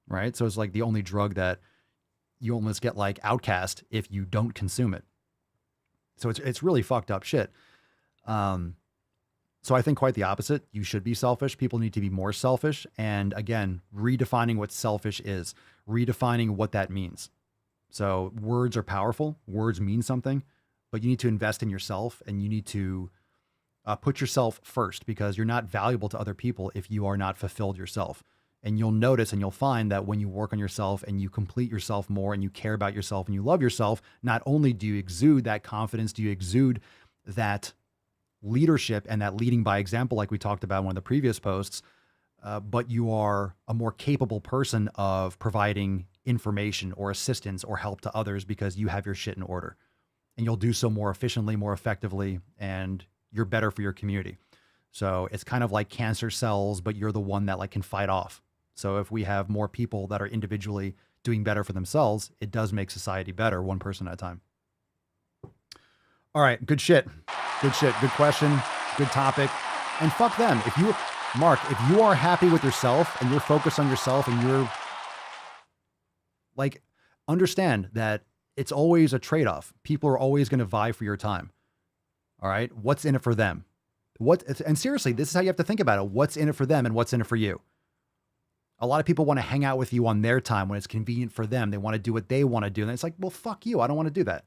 right? So it's like the only drug that you almost get like outcast if you don't consume it. So it's really fucked up shit. So I think quite the opposite. You should be selfish. People need to be more selfish. And again, redefining what selfish is, redefining what that means. So words are powerful. Words mean something, but you need to invest in yourself and you need to put yourself first, because you're not valuable to other people if you are not fulfilled yourself. And you'll notice and you'll find that when you work on yourself and you complete yourself more and you care about yourself and you love yourself, not only do you exude that confidence, do you exude that leadership and that leading by example, like we talked about in one of the previous posts, but you are a more capable person of providing information or assistance or help to others because you have your shit in order, and you'll do so more efficiently, more effectively, and you're better for your community. So it's kind of like cancer cells, but you're the one that like can fight off. So if we have more people that are individually doing better for themselves, it does make society better, one person at a time. All right. Good shit. Good shit. Good question. Good topic. And fuck them. If you are happy with yourself and you're focused on yourself and you're like, understand that it's always a trade-off. People are always going to vie for your time. All right. What's in it for them? And seriously, this is how you have to think about it. What's in it for them and what's in it for you? A lot of people want to hang out with you on their time when it's convenient for them. They want to do what they want to do. And it's like, well, fuck you. I don't want to do that.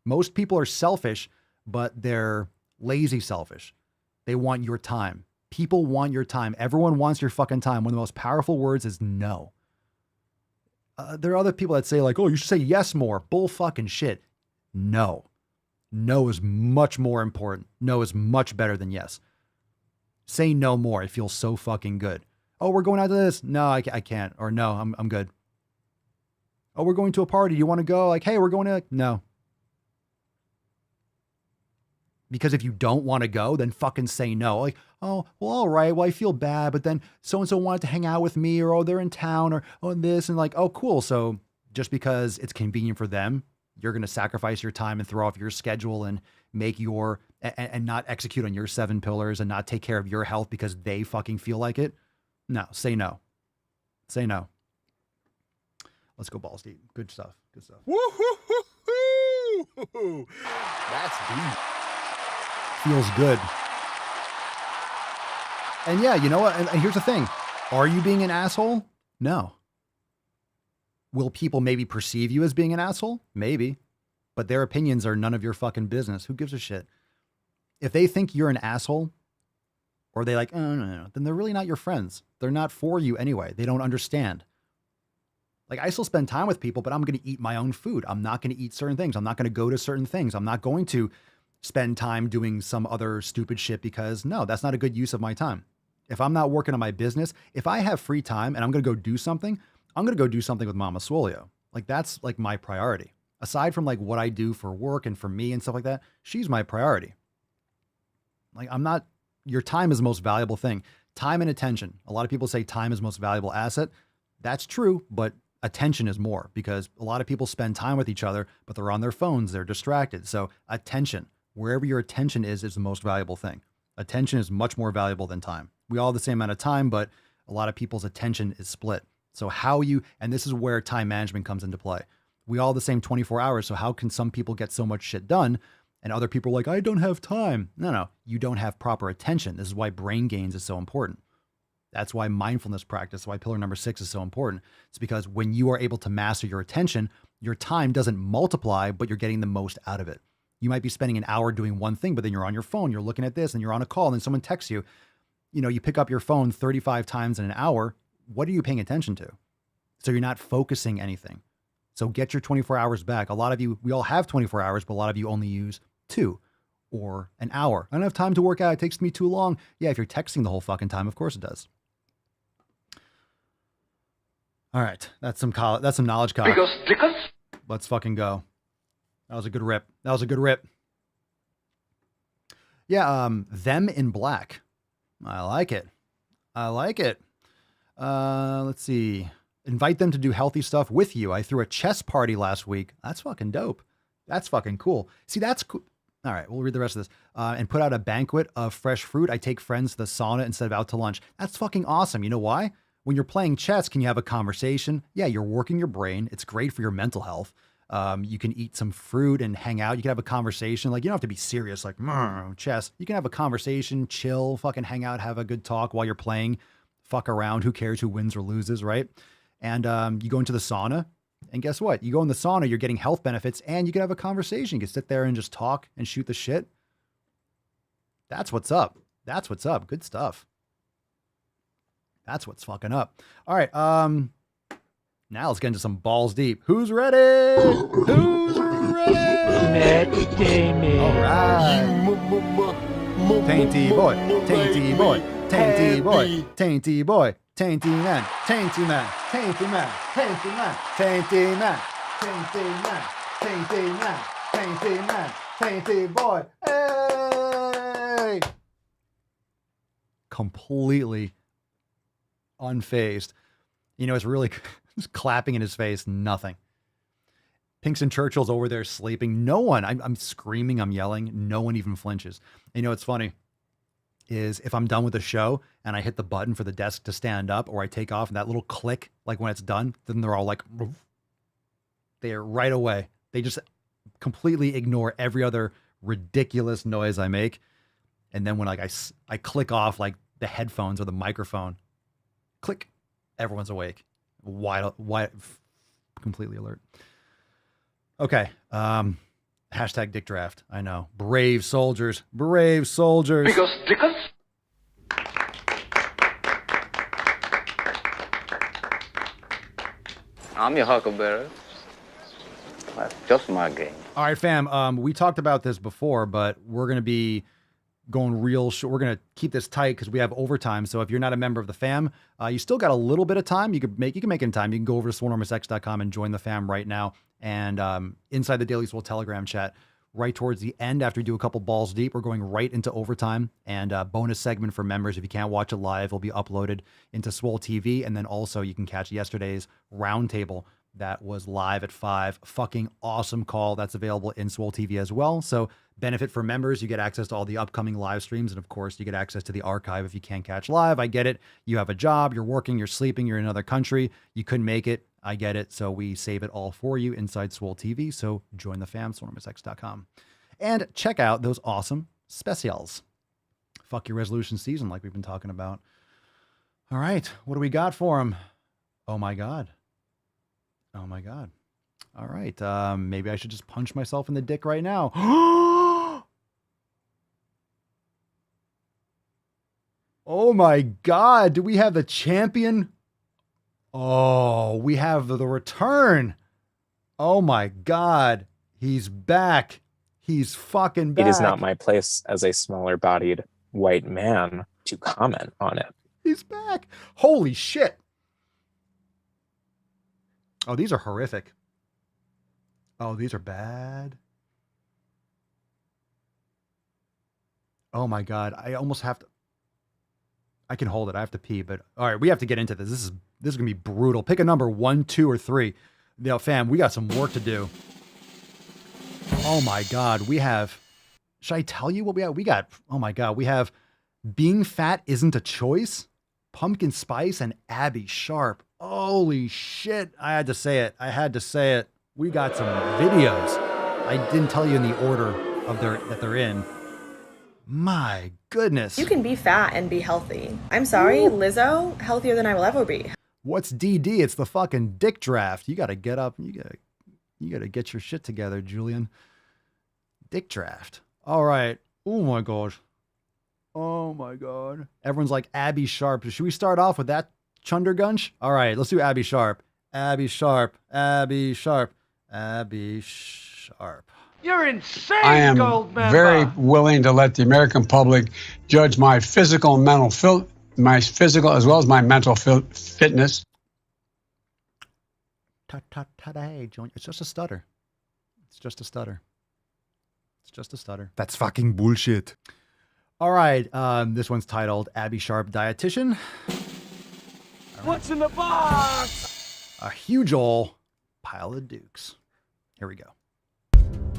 Most people are selfish, but they're lazy selfish. They want your time. People want your time. Everyone wants your fucking time. One of the most powerful words is no. There are other people that say like, oh, you should say yes more. Bull fucking shit. No. No is much more important. No is much better than yes. Say no more. It feels so fucking good. Oh, we're going out to this. No, I can't. Or no, I'm good. Oh, we're going to a party. Do you want to go? Like, hey, we're going to, no. Because if you don't want to go, then fucking say no. Like, oh, well, all right. Well, I feel bad, but then so-and-so wanted to hang out with me, or, oh, they're in town, or, oh, this, and like, oh, cool. So just because it's convenient for them, you're going to sacrifice your time and throw off your schedule and make and not execute on your 7 pillars and not take care of your health because they fucking feel like it. No, say no. Say no. Let's go balls deep. Good stuff. Good stuff. Woo-hoo-hoo-hoo. That's deep. Feels good. And yeah, you know what? And here's the thing. Are you being an asshole? No. Will people maybe perceive you as being an asshole? Maybe. But their opinions are none of your fucking business. Who gives a shit? If they think you're an asshole, or they like, oh, no, then they're really not your friends. They're not for you anyway. They don't understand. Like, I still spend time with people, but I'm going to eat my own food. I'm not going to eat certain things. I'm not going to go to certain things. I'm not going to spend time doing some other stupid shit because no, that's not a good use of my time. If I'm not working on my business, if I have free time and I'm going to go do something, I'm going to go do something with Mama Swole. Like, that's like my priority. Aside from like what I do for work and for me and stuff like that, she's my priority. Like, your time is the most valuable thing. Time and attention. A lot of people say time is the most valuable asset. That's true, but attention is more, because a lot of people spend time with each other, but they're on their phones, they're distracted. So attention, wherever your attention is the most valuable thing. Attention is much more valuable than time. We all have the same amount of time, but a lot of people's attention is split. So and this is where time management comes into play. We all have the same 24 hours. So how can some people get so much shit done and other people are like, I don't have time? No, you don't have proper attention. This is why brain gains is so important. That's why mindfulness practice, why pillar number 6 is so important. It's because when you are able to master your attention, your time doesn't multiply, but you're getting the most out of it. You might be spending an hour doing one thing, but then you're on your phone, you're looking at this, and you're on a call, and then someone texts you. You pick up your phone 35 times in an hour. What are you paying attention to? So you're not focusing anything. So get your 24 hours back. A lot of you, we all have 24 hours, but a lot of you only use 2 or an hour. I don't have time to work out. It takes me too long. Yeah, if you're texting the whole fucking time, of course it does. All right, that's some knowledge cock. Let's fucking go. That was a good rip. Yeah, them in black. I like it. Let's see. Invite them to do healthy stuff with you. I threw a chess party last week. That's fucking dope. That's fucking cool. See, that's cool. All right, we'll read the rest of this. And put out a banquet of fresh fruit. I take friends to the sauna instead of out to lunch. That's fucking awesome. You know why? When you're playing chess, can you have a conversation? Yeah, you're working your brain. It's great for your mental health. You can eat some fruit and hang out. You can have a conversation. Like, you don't have to be serious, like, chess. You can have a conversation, chill, fucking hang out, have a good talk while you're playing. Fuck around. Who cares who wins or loses, right? And you go into the sauna, and guess what? You go in the sauna, you're getting health benefits, and you can have a conversation. You can sit there and just talk and shoot the shit. That's what's up. Good stuff. That's what's fucking up. All right. Now let's get into some balls deep. Who's ready? Matt Damon. All right. Tainty boy. Tainty boy. Tainty boy. Tainty boy. Tainty man. Tainty man. Tainty man. Tainty man. Tainty man. Tainty man. Tainty man. Tainty man. Tainty boy. Hey! Completely unfazed. It's really just clapping in his face. Nothing. Pinks and Churchill's over there sleeping. No one. I'm screaming. I'm yelling. No one even flinches. It's funny is if I'm done with the show and I hit the button for the desk to stand up or I take off and that little click, like when it's done, then they're all like, they're right away. They just completely ignore every other ridiculous noise I make. And then when I click off like the headphones or the microphone, click, everyone's awake. Wide, completely alert. Okay. Hashtag dick draft. I know. Brave soldiers. Because I'm your huckleberry. That's just my game. All right, fam. We talked about this before, but we're going to be going real short. We're going to keep this tight because we have overtime. So if you're not a member of the fam, you still got a little bit of time. You can make it in time. You can go over to swolenormousx.com and join the fam right now. And inside the Daily Swole Telegram chat, right towards the end, after we do a couple balls deep, we're going right into overtime and a bonus segment for members. If you can't watch it live, will be uploaded into Swole TV. And then also you can catch yesterday's roundtable that was live at 5. Fucking awesome call. That's available in Swole TV as well. So benefit for members, you get access to all the upcoming live streams. And of course, you get access to the archive if you can't catch live. I get it. You have a job, you're working, you're sleeping, you're in another country. You couldn't make it. I get it. So we save it all for you inside Swole TV. So join the fam, swolenormousx.com. And check out those awesome specials. Fuck your resolution season like we've been talking about. All right. What do we got for them? Oh my God. Oh my God. All right. Maybe I should just punch myself in the dick right now. Oh my God. Do we have the champion? Oh, we have the return. Oh my God. He's back. He's fucking back. It is not my place as a smaller bodied white man to comment on it. He's back. Holy shit. Oh, these are horrific. Oh, these are bad. Oh my God. I almost have to. I can hold it. I have to pee, but all right, we have to get into this. This is going to be brutal. Pick a number 1, 2, or 3. Now, fam, we got some work to do. Oh my God. We have, should I tell you what we have? Oh my God. We have Being fat isn't a choice? Pumpkin spice and Abbey Sharp. Holy shit. I had to say it. We got some videos. I didn't tell you in the order of that they're in. My goodness. You can be fat and be healthy. I'm sorry, Lizzo, healthier than I will ever be. What's DD? It's the fucking dick draft. You got to get up. You got to get your shit together, Julian. Dick draft. All right. Oh my gosh. Oh my God. Everyone's like Abbey Sharp. Should we start off with that Chundergunch? All right, let's do Abbey Sharp. Abbey Sharp. Abbey Sharp. Abbey Sharp. You're insane, I am Goldmember. very willing to let the American public judge my physical and mental my physical as well as my mental fitness. Hey, Julian. It's just a stutter. It's just a stutter. It's just a stutter. That's fucking bullshit. All right, this one's titled Abbey Sharp Dietitian. What's in the box? A huge ol' pile of dukes. Here we go.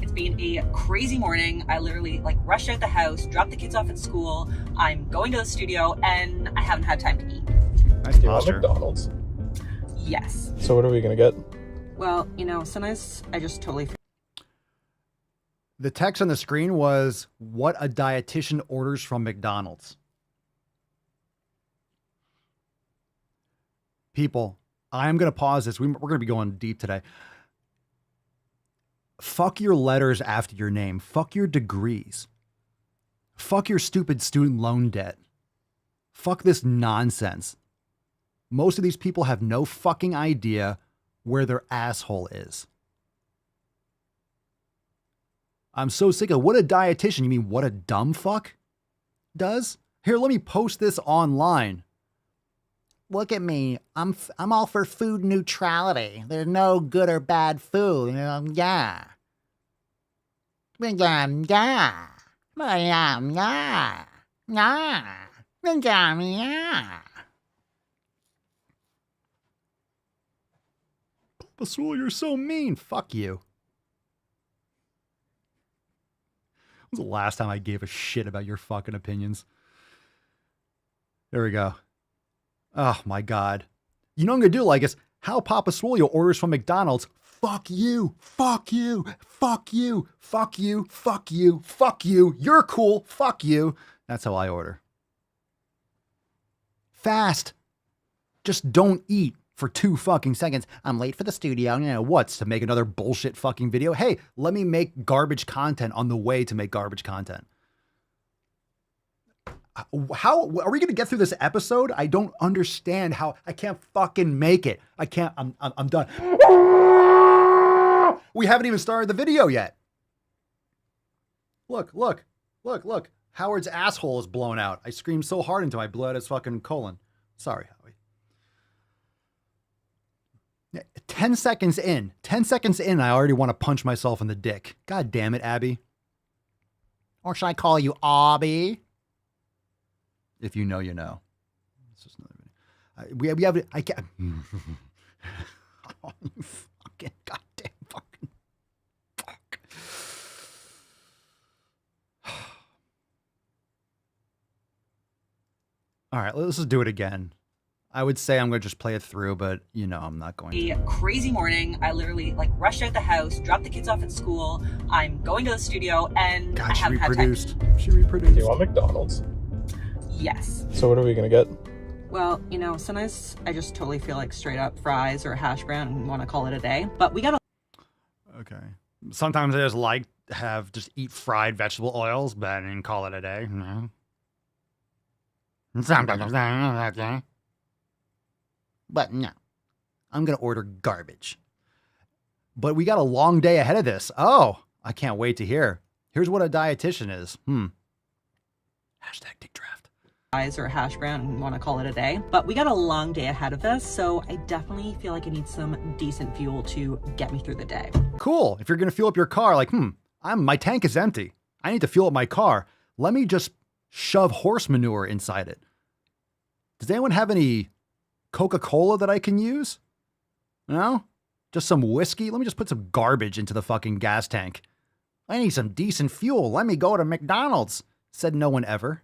It's been a crazy morning. I literally rushed out the house, dropped the kids off at school. I'm going to the studio and I haven't had time to eat. Nice Do you want posture. McDonald's? Yes. So what are we gonna get? Well, sometimes I just totally The text on the screen was, what a dietitian orders from McDonald's. People, I'm going to pause this. We're going to be going deep today. Fuck your letters after your name. Fuck your degrees. Fuck your stupid student loan debt. Fuck this nonsense. Most of these people have no fucking idea where their asshole is. I'm so sick of what a dietitian. You mean what a dumb fuck does? Here, let me post this online. Look at me. I'm all for food neutrality. There's no good or bad food. Yeah. Papa Swole, you're so mean. Fuck you. When was the last time I gave a shit about your fucking opinions? There we go. Oh my God. You know what I'm going to do, like us? How Papa Swole orders from McDonald's. Fuck you. Fuck you. Fuck you. Fuck you. Fuck you. Fuck you. You're cool. Fuck you. That's how I order. Fast. Just don't eat for 2 fucking seconds. I'm late for the studio. What's to make another bullshit fucking video? Hey, let me make garbage content on the way to make garbage content. How are we going to get through this episode? I don't understand how I can't fucking make it. I can't. I'm done. We haven't even started the video yet. Look. Howard's asshole is blown out. I screamed so hard until I blew out his fucking colon. Sorry, Howie. 10 seconds in, I already want to punch myself in the dick. God damn it, Abby. Or should I call you Abbey? If you know, you know. It's just another video. We have. I can't. Oh, you fucking goddamn fucking fuck. All right, let's just do it again. I would say I'm going to just play it through, but I'm not going to. A crazy morning. I literally rushed out the house, dropped the kids off at school. I'm going to the studio and God, I haven't had time to eat. She reproduced. Do you want McDonald's? Yes. So what are we gonna get? Well, sometimes I just totally feel like straight up fries or a hash brown and want to call it a day. But we got Okay. Sometimes I just like to just eat fried vegetable oils, but and call it a day. Sometimes. But no, I'm going to order garbage. But we got a long day ahead of this. Oh, I can't wait to hear. Here's what a dietitian is. Hashtag dick draft. Fries or a hash brown and want to call it a day. But we got a long day ahead of us, so I definitely feel like I need some decent fuel to get me through the day. Cool. If you're going to fuel up your car, my tank is empty. I need to fuel up my car. Let me just shove horse manure inside it. Does anyone have any Coca-Cola that I can use? No? Just some whiskey? Let me just put some garbage into the fucking gas tank. I need some decent fuel. Let me go to McDonald's. Said no one ever.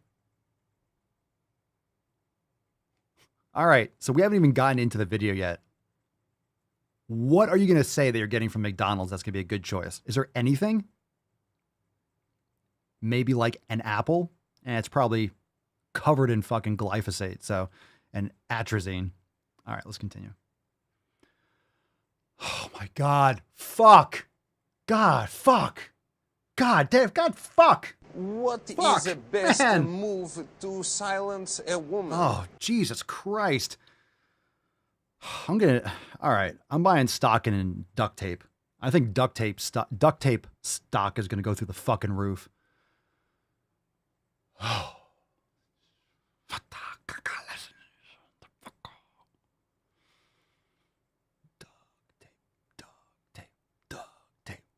All right, so we haven't even gotten into the video yet. What are you going to say that you're getting from McDonald's that's going to be a good choice? Is there anything? Maybe like an apple? And it's probably covered in fucking glyphosate, so, and atrazine. All right, let's continue. Oh my God. Fuck. God, fuck. God, Dave, God, fuck. What Fuck, is the best man. move to silence a woman? Oh, Jesus Christ. All right, I'm buying stock in duct tape. I think duct tape stock is going to go through the fucking roof. Oh.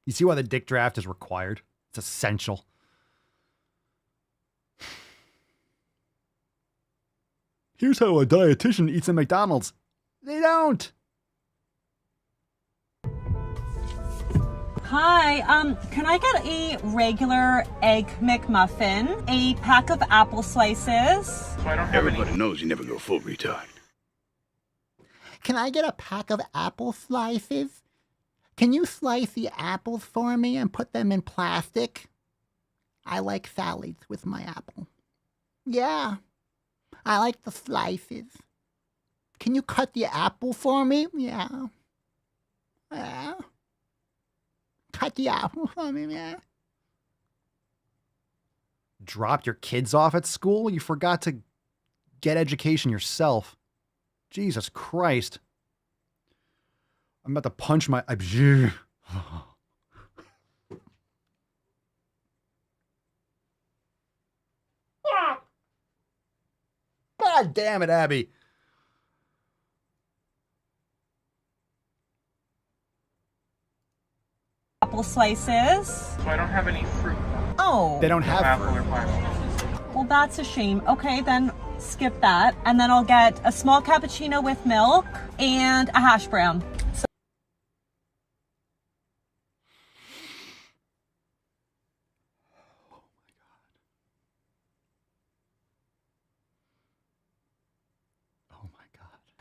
You see why the dick draft is required? It's essential. Here's how a dietitian eats at McDonald's. They don't. Hi, can I get a regular egg McMuffin, a pack of apple slices? Everybody knows you never go full retard. Can I get a pack of apple slices? Can you slice the apples for me and put them in plastic? I like salads with my apple. Yeah, I like the slices. Can you cut the apple for me? Yeah. Yeah. Cut the apple for me, yeah. Dropped your kids off at school? You forgot to get education yourself. Jesus Christ. I'm about to punch my... God damn it, Abby. Apple slices. So I don't have any fruit. Oh. They don't have fruit. Well, that's a shame. Okay, then skip that. And then I'll get a small cappuccino with milk and a hash brown.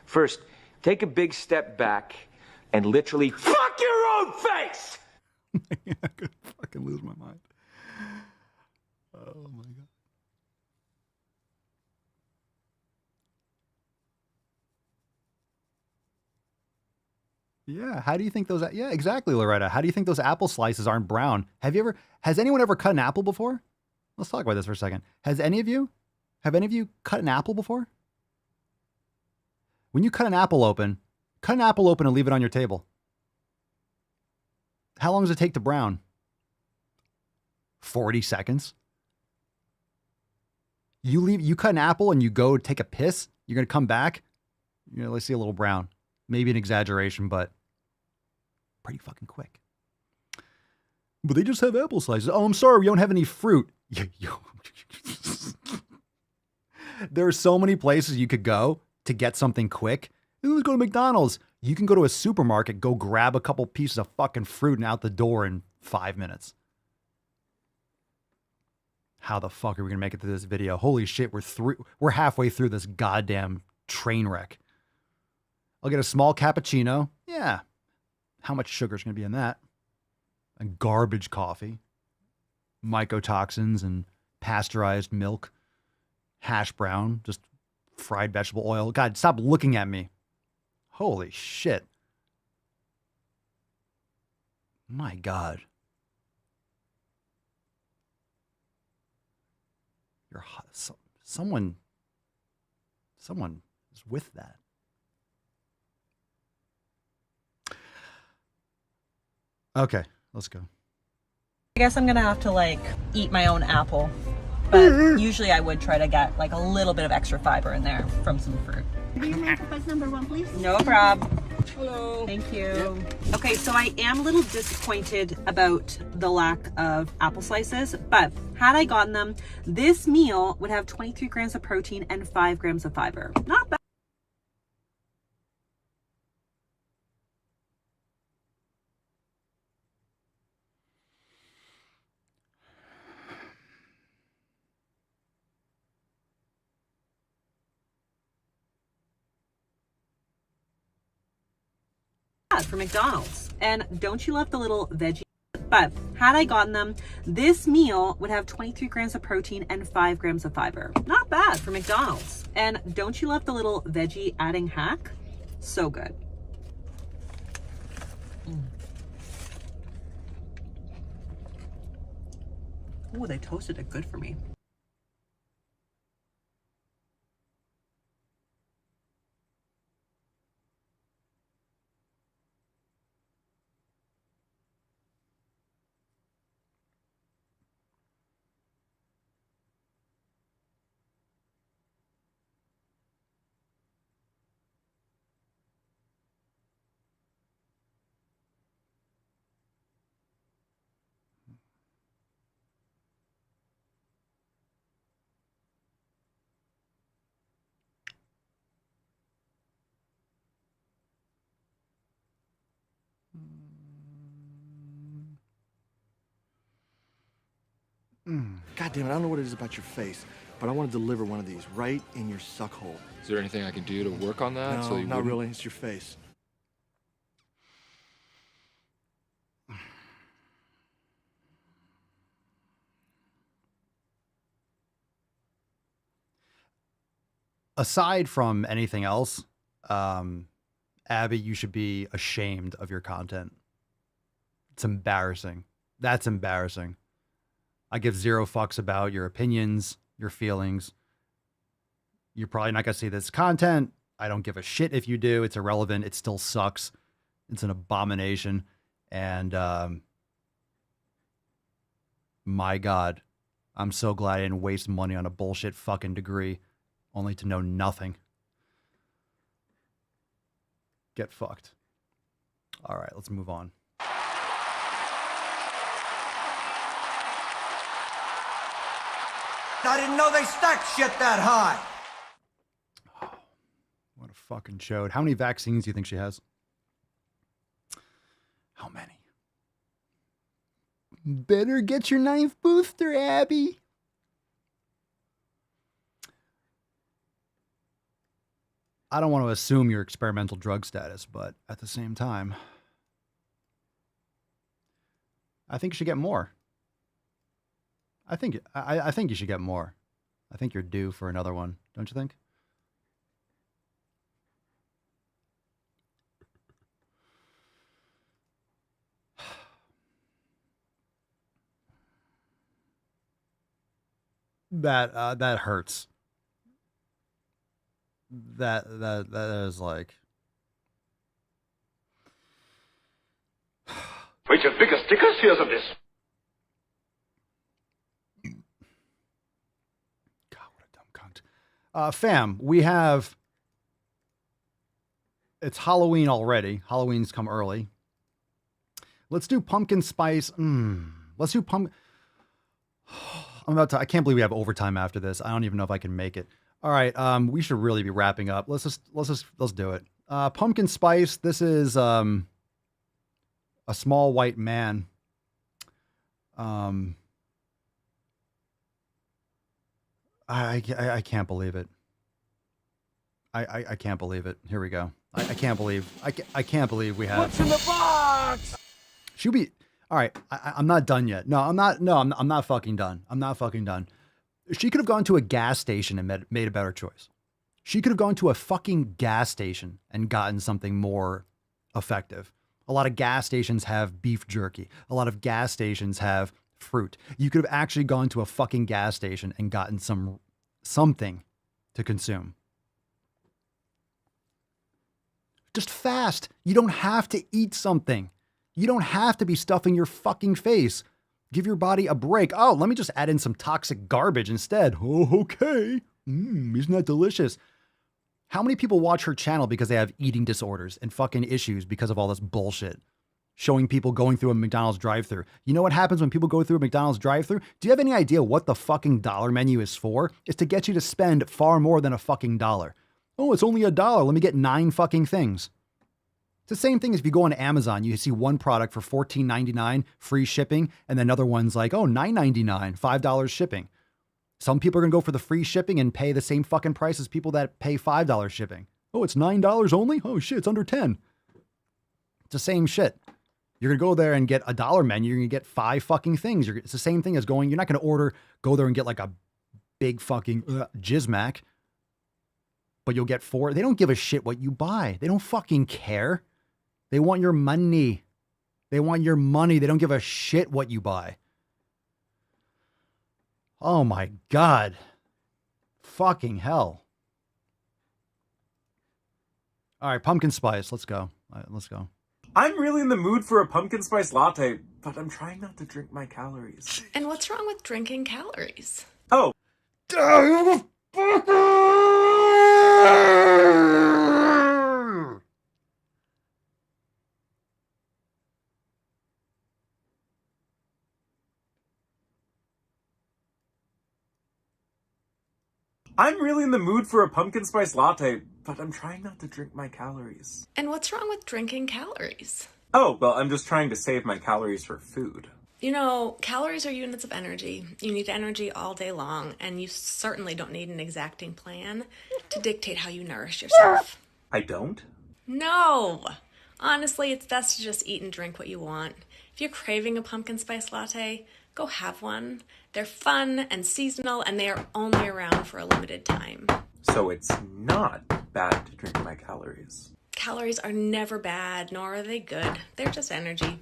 First, take a big step back and literally fuck your own face! I'm gonna fucking lose my mind. Oh my God. Yeah, how do you think those... Yeah, exactly, Loretta. How do you think those apple slices aren't brown? Has anyone ever cut an apple before? Let's talk about this for a second. Have any of you cut an apple before? When you cut an apple open and leave it on your table. How long does it take to brown? 40 seconds. You cut an apple and you go take a piss, you're going to come back, you're going to see a little brown. Maybe an exaggeration, but pretty fucking quick. But they just have apple slices. Oh, I'm sorry, we don't have any fruit. There are so many places you could go to get something quick. Let's go to McDonald's. You can go to a supermarket, go grab a couple pieces of fucking fruit and out the door in 5 minutes. How the fuck are we gonna make it through this video? Holy shit, we're halfway through this goddamn train wreck. I'll get a small cappuccino. Yeah. How much sugar is gonna be in that? And garbage coffee. Mycotoxins and pasteurized milk. Hash brown, just fried vegetable oil. God, stop looking at me. Holy shit. My God. You're hot. Someone is with that. Okay, let's go. I guess I'm gonna have to eat my own apple. But usually I would try to get a little bit of extra fiber in there from some fruit. Number 1, please. No problem. Hello. Thank you. Yep. Okay, so I am a little disappointed about the lack of apple slices, but had I gotten them, this meal would have 23 grams of protein and 5 grams of fiber. Not bad. bad for McDonald's. And don't you love the little veggie? But had I gotten them, this meal would have 23 grams of protein and 5 grams of fiber. Not bad for McDonald's. And don't you love the little veggie adding hack? So good. Oh, they toasted it good for me. God damn it, I don't know what it is about your face, but I want to deliver one of these right in your suck hole. Is there anything I can do to work on that? No, not really. It's your face. Aside from anything else, Abbey, you should be ashamed of your content. It's embarrassing. That's embarrassing. I give zero fucks about your opinions, your feelings. You're probably not going to see this content. I don't give a shit if you do. It's irrelevant. It still sucks. It's an abomination. And my God, I'm so glad I didn't waste money on a bullshit fucking degree only to know nothing. Get fucked. All right, let's move on. I didn't know they stacked shit that high. What a fucking chode. How many vaccines do you think she has? How many? Better get your 9th booster, Abbey. I don't want to assume your experimental drug status, but at the same time, I think you should get more. I think you should get more. I think you're due for another one, don't you think? That hurts. That is like. Wait, your biggest stickers? Here's of this. Fam, we have. It's Halloween already. Halloween's come early. Let's do pumpkin spice. Let's do pumpkin. I can't believe we have overtime after this. I don't even know if I can make it. All right. We should really be wrapping up. Let's do it. Pumpkin spice. This is a small white man. I can't believe it. I can't believe it. Here we go. I can't believe we have. What's in the box? Should be all right. I'm not done yet. No, I'm not. No, I'm not fucking done. I'm not fucking done. She could have gone to a gas station and made a better choice. She could have gone to a fucking gas station and gotten something more effective. A lot of gas stations have beef jerky. A lot of gas stations have fruit. You could have actually gone to a fucking gas station and gotten something to consume. Just fast. You don't have to eat something. You don't have to be stuffing your fucking face. Give your body a break. Oh, let me just add in some toxic garbage instead. Oh, okay. Isn't that delicious? How many people watch her channel because they have eating disorders and fucking issues because of all this bullshit? Showing people going through a McDonald's drive-thru. You know what happens when people go through a McDonald's drive-thru? Do you have any idea what the fucking dollar menu is for? It's to get you to spend far more than a fucking dollar. Oh, it's only $1. Let me get 9 fucking things. It's the same thing as if you go on Amazon, you see one product for $14.99, free shipping, and then another one's like, oh, $9.99, $5 shipping. Some people are going to go for the free shipping and pay the same fucking price as people that pay $5 shipping. Oh, it's $9 only? Oh shit, it's under 10. It's the same shit. You're going to go there and get a dollar menu. You're going to get 5 fucking things. It's the same thing as going, you're not going to go there and get like a big fucking jizmac, but you'll get 4. They don't give a shit what you buy. They don't fucking care. They want your money. They want your money. They don't give a shit what you buy. Oh my God. Fucking hell. All right, pumpkin spice. Let's go. All right, let's go. I'm really in the mood for a pumpkin spice latte, but I'm trying not to drink my calories. And what's wrong with drinking calories? Oh. I'm really in the mood for a pumpkin spice latte, but I'm trying not to drink my calories. And what's wrong with drinking calories? Oh, well, I'm just trying to save my calories for food. You know, calories are units of energy. You need energy all day long, and you certainly don't need an exacting plan to dictate how you nourish yourself. I don't? No! Honestly, it's best to just eat and drink what you want. If you're craving a pumpkin spice latte, go have one. They're fun and seasonal, and they are only around for a limited time. So it's not bad to drink my calories. Calories are never bad, nor are they good. They're just energy.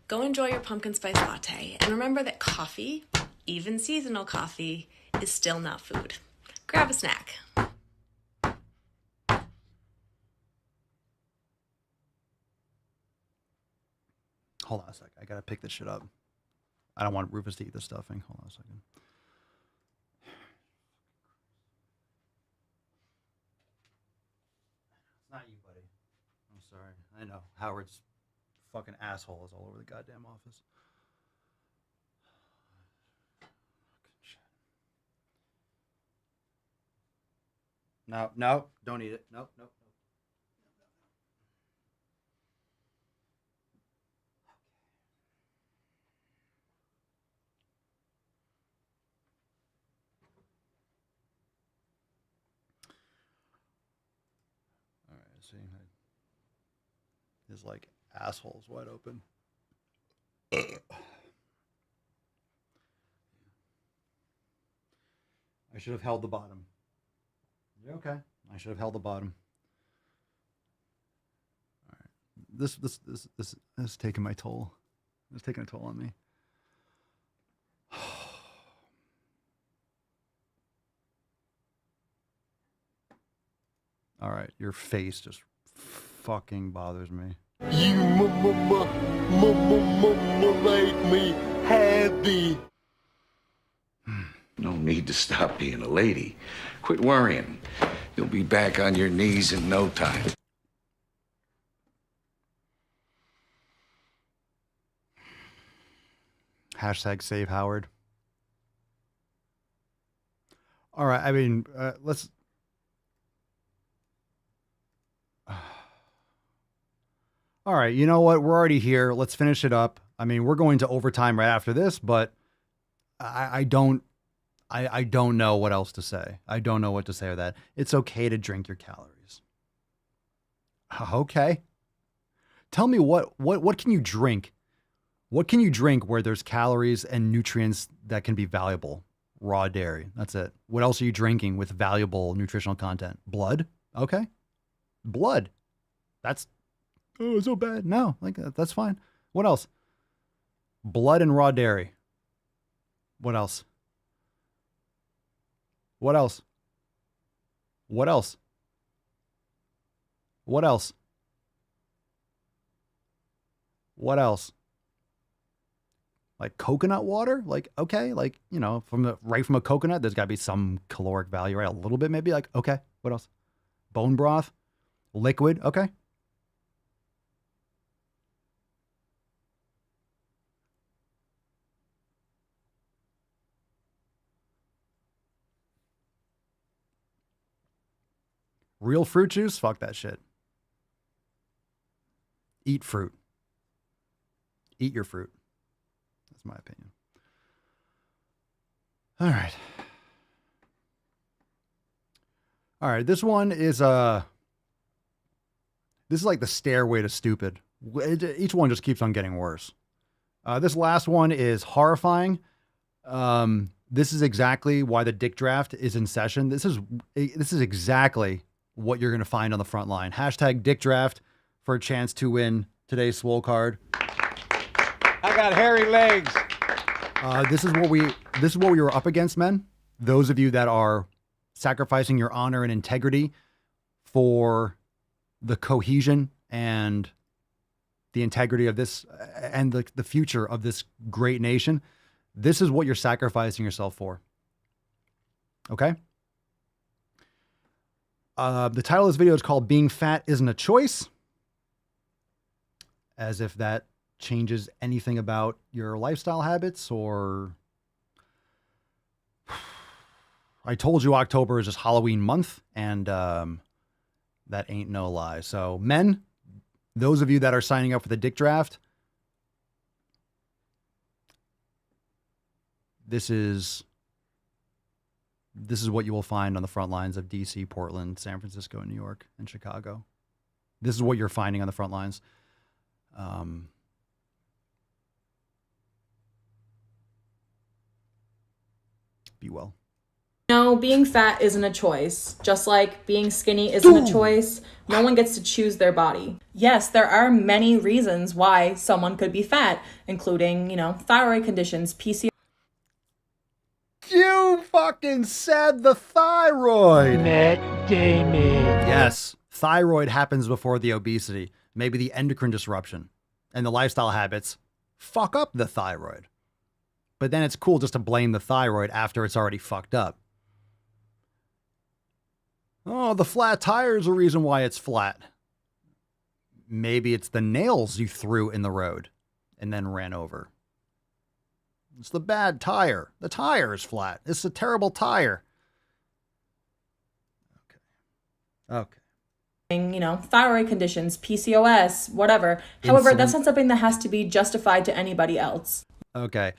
Go enjoy your pumpkin spice latte, and remember that coffee, even seasonal coffee, is still not food. Grab a snack. Hold on a sec. I gotta pick this shit up. I don't want Rufus to eat this stuffing. Hold on a second. It's not you, buddy. I'm sorry. I know. Howard's fucking asshole is all over the goddamn office. No, no, don't eat it. Nope, nope. See, his like asshole's wide open. I should have held the bottom. You okay? I should have held the bottom. All right. This is taking my toll. It's taking a toll on me. All right, your face just fucking bothers me. You make me happy. No need to stop being a lady. Quit worrying. You'll be back on your knees in no time. Hashtag save Howard. All right, I mean, let's... All right, you know what? We're already here. Let's finish it up. I mean, we're going to overtime right after this, but I don't know what else to say. I don't know what to say with that. It's okay to drink your calories. Okay. Tell me what can you drink? What can you drink where there's calories and nutrients that can be valuable? Raw dairy. That's it. What else are you drinking with valuable nutritional content? Blood? Okay. Blood. That's so bad. No, like that's fine. What else? Blood and raw dairy. What else? What else? What else? What else? What else? Like coconut water? Like, okay, like, you know, right from a coconut, there's got to be some caloric value, right? A little bit, maybe. Like, okay, what else? Bone broth? Liquid? Okay. Real fruit juice? Fuck that shit. Eat fruit. Eat your fruit. That's my opinion. All right. All right. This one is this is like the stairway to stupid. Each one just keeps on getting worse. This last one is horrifying. This is exactly why the dick draft is in session. This is exactly what you're going to find on the front line. Hashtag dick draft for a chance to win today's Swole card. I got hairy legs. This is what we were up against, men. Those of you that are sacrificing your honor and integrity for the cohesion and the integrity of this and the future of this great nation. This is what you're sacrificing yourself for. Okay? The title of this video is called Being Fat Isn't a Choice. As if that changes anything about your lifestyle habits or... I told you October is just Halloween month, and that ain't no lie. So, men, those of you that are signing up for the dick draft, this is what you will find on the front lines of DC, Portland, San Francisco, New York, and Chicago. This is what you're finding on the front lines. Be well. No, being fat isn't a choice. Just like being skinny isn't a choice. No one gets to choose their body. Yes, there are many reasons why someone could be fat, including, thyroid conditions, PCOS. You fucking said the thyroid. Matt Damon. Yes, thyroid happens before the obesity, maybe the endocrine disruption, and the lifestyle habits fuck up the thyroid. But then it's cool just to blame the thyroid after it's already fucked up. Oh, the flat tire is a reason why it's flat. Maybe it's the nails you threw in the road and then ran over. It's the bad tire. The tire is flat. It's a terrible tire. Okay. Thyroid conditions, PCOS, whatever. However, that's not something that has to be justified to anybody else. Okay.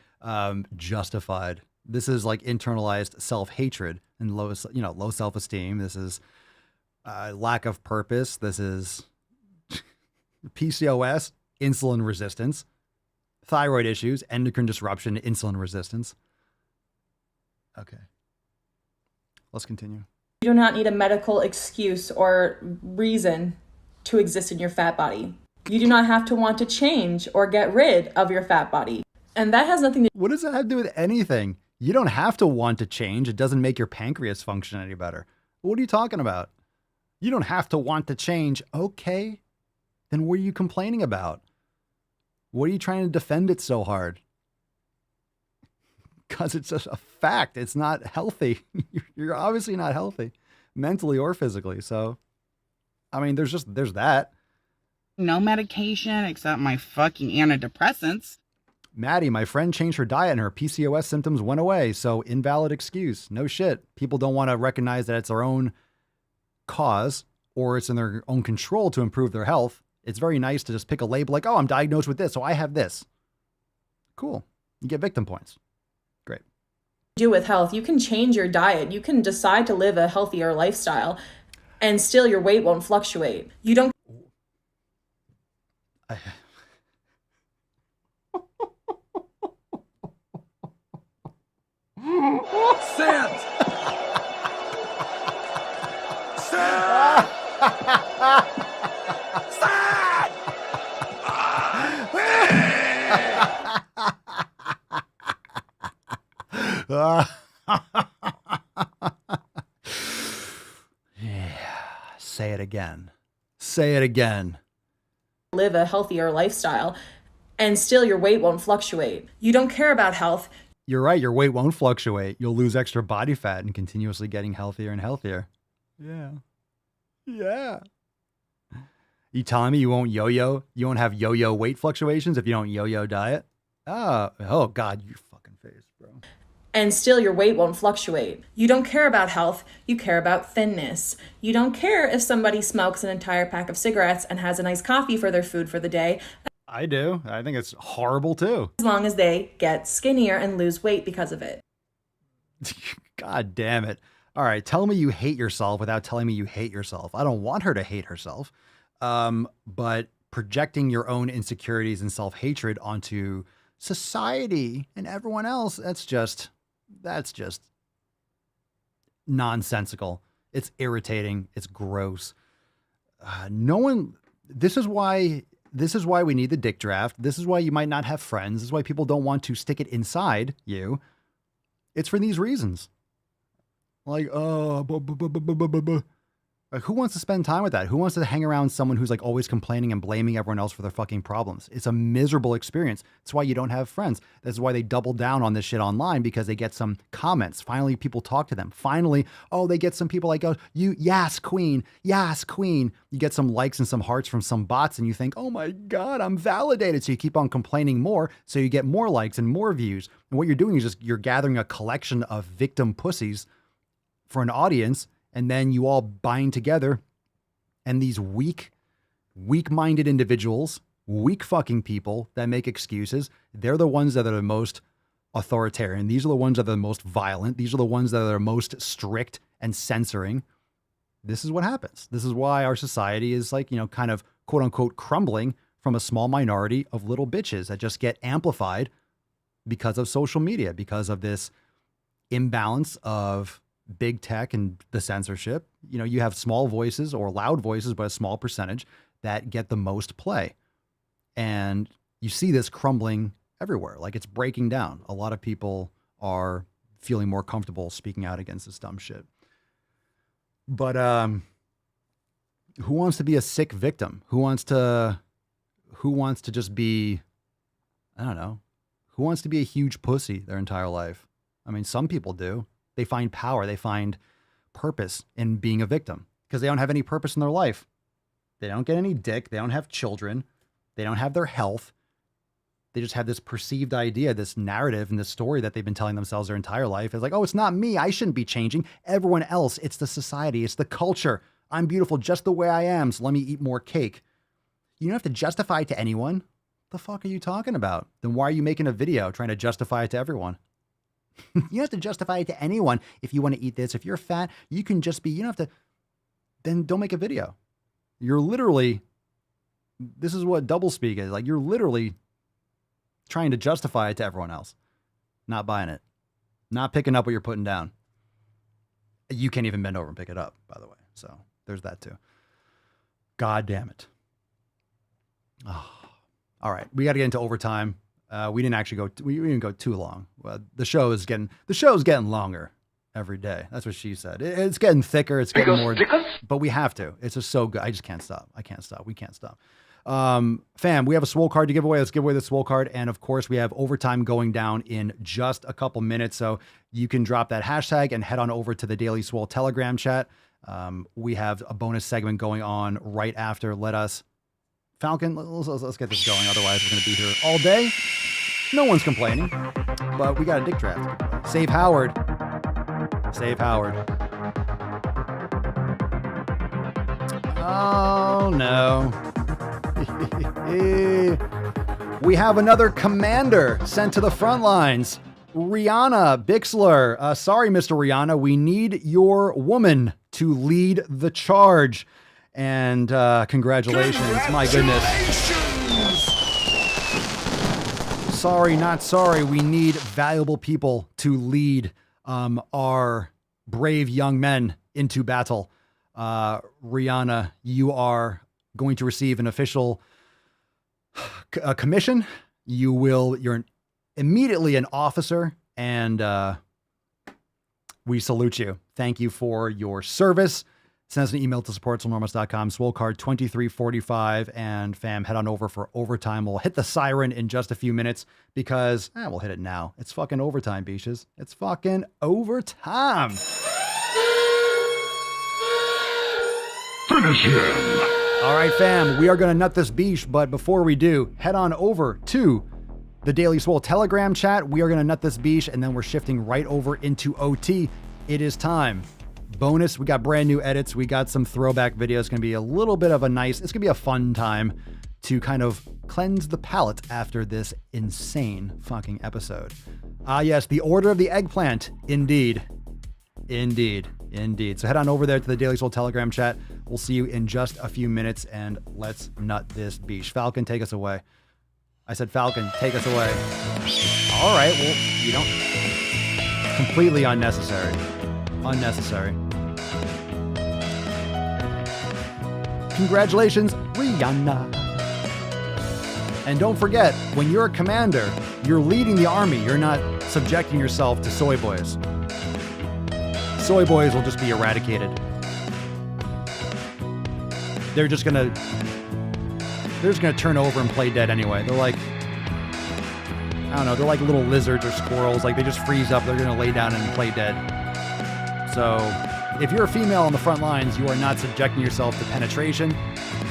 Justified. This is like internalized self-hatred and low self-esteem. This is lack of purpose. This is PCOS, insulin resistance, thyroid issues, endocrine disruption, insulin resistance. Okay. Let's continue. You do not need a medical excuse or reason to exist in your fat body. You do not have to want to change or get rid of your fat body. And that has nothing to... What does that have to do with anything? You don't have to want to change. It doesn't make your pancreas function any better. What are you talking about? You don't have to want to change. Okay. Then what are you complaining about? What are you trying to defend it so hard? Because it's just a fact. It's not healthy. You're obviously not healthy, mentally or physically. So, I mean, there's that. No medication except my fucking antidepressants. Maddie, my friend changed her diet and her PCOS symptoms went away. So invalid excuse. No shit. People don't want to recognize that it's their own cause or it's in their own control to improve their health. It's very nice to just pick a label like, oh, I'm diagnosed with this, so I have this. Cool. You get victim points. Great. Do with health. You can change your diet. You can decide to live a healthier lifestyle and still your weight won't fluctuate. You don't... Sand! Yeah. Say it again. Say it again. Live a healthier lifestyle and still your weight won't fluctuate. You don't care about health. You're right. Your weight won't fluctuate. You'll lose extra body fat and continuously getting healthier and healthier. Yeah. Yeah. You telling me you won't yo-yo? You won't have yo-yo weight fluctuations if you don't yo-yo diet? Oh God, you fucking face, bro. And still your weight won't fluctuate. You don't care about health. You care about thinness. You don't care if somebody smokes an entire pack of cigarettes and has a nice coffee for their food for the day. I do. I think it's horrible too. As long as they get skinnier and lose weight because of it. God damn it. All right. Tell me you hate yourself without telling me you hate yourself. I don't want her to hate herself. But projecting your own insecurities and self-hatred onto society and everyone else, that's just nonsensical. It's irritating. It's gross. This is why we need the dick draft. This is why you might not have friends. This is why people don't want to stick it inside you. It's for these reasons. Like, like, who wants to spend time with that? Who wants to hang around someone who's like always complaining and blaming everyone else for their fucking problems? It's a miserable experience. That's why you don't have friends. That's why they double down on this shit online, because they get some comments. Finally, people talk to them. Finally, they get some people like, yes, queen. Yes, queen. You get some likes and some hearts from some bots and you think, oh my God, I'm validated. So you keep on complaining more. So you get more likes and more views. And what you're doing is you're gathering a collection of victim pussies for an audience. And then you all bind together, and these weak-minded individuals, weak fucking people that make excuses, they're the ones that are the most authoritarian. These are the ones that are the most violent. These are the ones that are the most strict and censoring. This is what happens. This is why our society is like, kind of quote unquote crumbling from a small minority of little bitches that just get amplified because of social media, because of this imbalance of big tech and the censorship. You have small voices or loud voices, but a small percentage that get the most play. And you see this crumbling everywhere. Like, it's breaking down. A lot of people are feeling more comfortable speaking out against this dumb shit. But who wants to be a sick victim? Who wants to just be, I don't know, who wants to be a huge pussy their entire life? I mean, some people do. They find power. They find purpose in being a victim because they don't have any purpose in their life. They don't get any dick. They don't have children. They don't have their health. They just have this perceived idea, this narrative and this story that they've been telling themselves their entire life. It's like, it's not me. I shouldn't be changing. Everyone else. It's the society. It's the culture. I'm beautiful just the way I am. So let me eat more cake. You don't have to justify it to anyone. What the fuck are you talking about? Then why are you making a video trying to justify it to everyone? You don't have to justify it to anyone. If you want to eat this, if you're fat, you can just be, you don't have to, then don't make a video. You're literally, this is what doublespeak is. Like, you're literally trying to justify it to everyone else. Not buying it. Not picking up what you're putting down. You can't even bend over and pick it up, by the way. So there's that too. God damn it. Oh. All right. We got to get into overtime. We didn't actually we didn't go too long. The show is getting longer every day. That's what she said. It's getting thicker. It's getting more, but we have to. It's just so good. I just can't stop. I can't stop. We can't stop. Fam, we have a Swole card to give away. Let's give away the Swole card. And of course we have overtime going down in just a couple minutes. So you can drop that hashtag and head on over to the Daily Swole Telegram chat. We have a bonus segment going on right after. Falcon, let's get this going. Otherwise, we're going to be here all day. No one's complaining, but we got a dick draft. Save Howard. Save Howard. Oh, no. We have another commander sent to the front lines. Rihanna Bixler. Sorry, Mr. Rihanna. We need your woman to lead the charge. And congratulations. My goodness. Sorry, not sorry. We need valuable people to lead our brave young men into battle. Rihanna, you are going to receive an official commission. You're immediately an officer, and we salute you. Thank you for your service. Send us an email to support@swolenormous.com, Swolecard 2345, and fam, head on over for overtime. We'll hit the siren in just a few minutes because we'll hit it now. It's fucking overtime, beaches. It's fucking overtime. Finish him. All right, fam, we are going to nut this beach, but before we do, head on over to the Daily Swole Telegram chat. We are going to nut this beach, and then we're shifting right over into OT. It is time. Bonus, we got brand new edits. We got some throwback videos. It's going to be a little bit of it's going to be a fun time to kind of cleanse the palate after this insane fucking episode. Yes, the Order of the Eggplant. Indeed. So head on over there to the Daily Swole Telegram chat. We'll see you in just a few minutes, and let's nut this beach. Falcon, take us away. I said, Falcon, take us away. All right, well, you don't... Completely unnecessary. Unnecessary. Congratulations, Rihanna. And don't forget, when you're a commander, you're leading the army. You're not subjecting yourself to soy boys. Soy boys will just be eradicated. They're just gonna turn over and play dead anyway. They're like, I don't know, they're like little lizards or squirrels. Like, they just freeze up. They're gonna lay down and play dead. So if you're a female on the front lines, you are not subjecting yourself to penetration.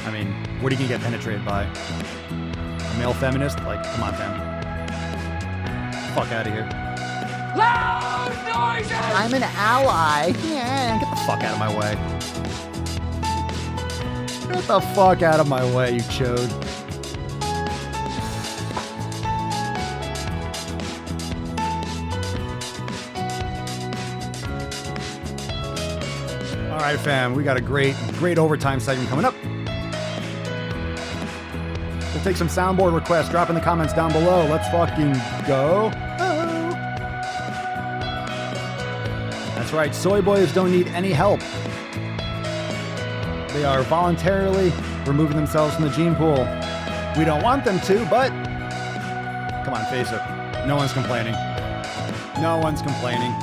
I mean, what are you gonna get penetrated by? A male feminist? Like, come on, fam. Fuck out of here. Loud noises! I'm an ally. Yeah. Get the fuck out of my way. Get the fuck out of my way, you chode. All right, fam, we got a great overtime segment coming up. We'll take some soundboard requests. Drop in the comments down below. Let's fucking go. Oh. That's right, soy boys don't need any help. They are voluntarily removing themselves from the gene pool. We don't want them to, but come on, face it. No one's complaining. No one's complaining.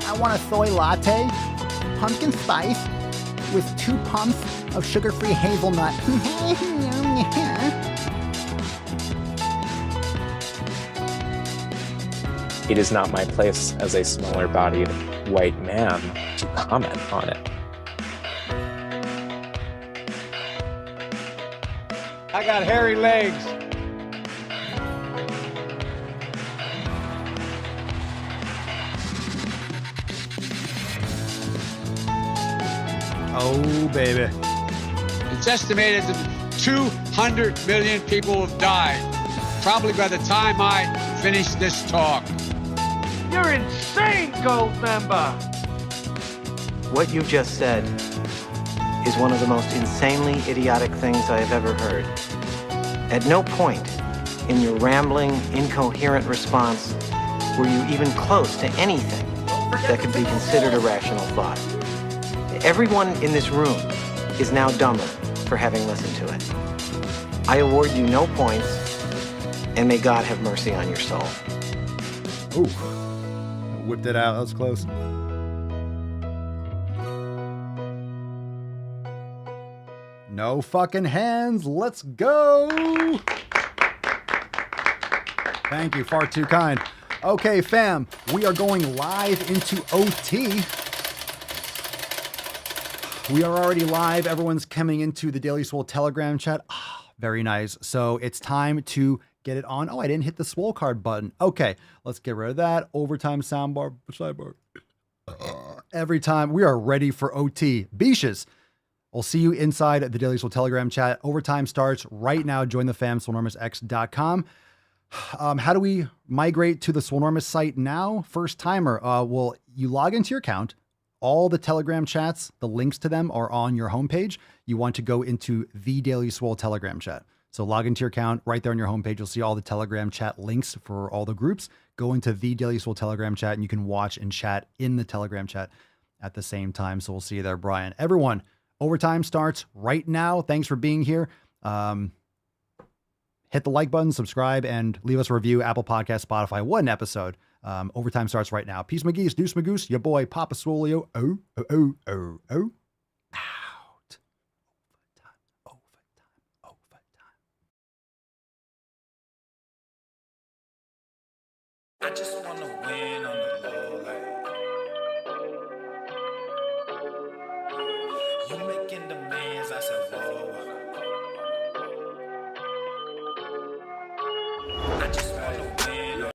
I want a soy latte, pumpkin spice, with 2 pumps of sugar-free hazelnut. It is not my place as a smaller-bodied white man to comment on it. I got hairy legs. Oh, baby. It's estimated that 200 million people have died, probably by the time I finish this talk. You're insane, gold member! What you just said is one of the most insanely idiotic things I have ever heard. At no point in your rambling, incoherent response were you even close to anything that could be considered a rational thought. Everyone in this room is now dumber for having listened to it. I award you no points, and may God have mercy on your soul. Ooh. Whipped it out. That was close. No fucking hands. Let's go. Thank you. Far too kind. Okay, fam. We are going live into OT. We are already live. Everyone's coming into the Daily Swole Telegram chat. Very nice. So it's time to get it on. Oh, I didn't hit the Swole card button. Okay, let's get rid of that. Overtime soundbar, sidebar. Every time we are ready for OT. Beaches. We'll see you inside the Daily Swole Telegram chat. Overtime starts right now. Join the fam, swolenormousx.com. How do we migrate to the Swolenormous site now? First timer. Well, you log into your account. All the Telegram chats, the links to them are on your homepage. You want to go into the Daily Swole Telegram chat. So log into your account right there on your homepage. You'll see all the Telegram chat links for all the groups. Go into the Daily Swole Telegram chat and you can watch and chat in the Telegram chat at the same time. So we'll see you there, Brian. Everyone, overtime starts right now. Thanks for being here. Hit the like button, subscribe, and leave us a review. Apple Podcast, Spotify. What an episode. Overtime starts right now. Peace McGee's, Deuce Magoose, your boy, Papa Swolio. Oh. Out. Overtime. I just want to win on the low like. You making demands, I said, whoa.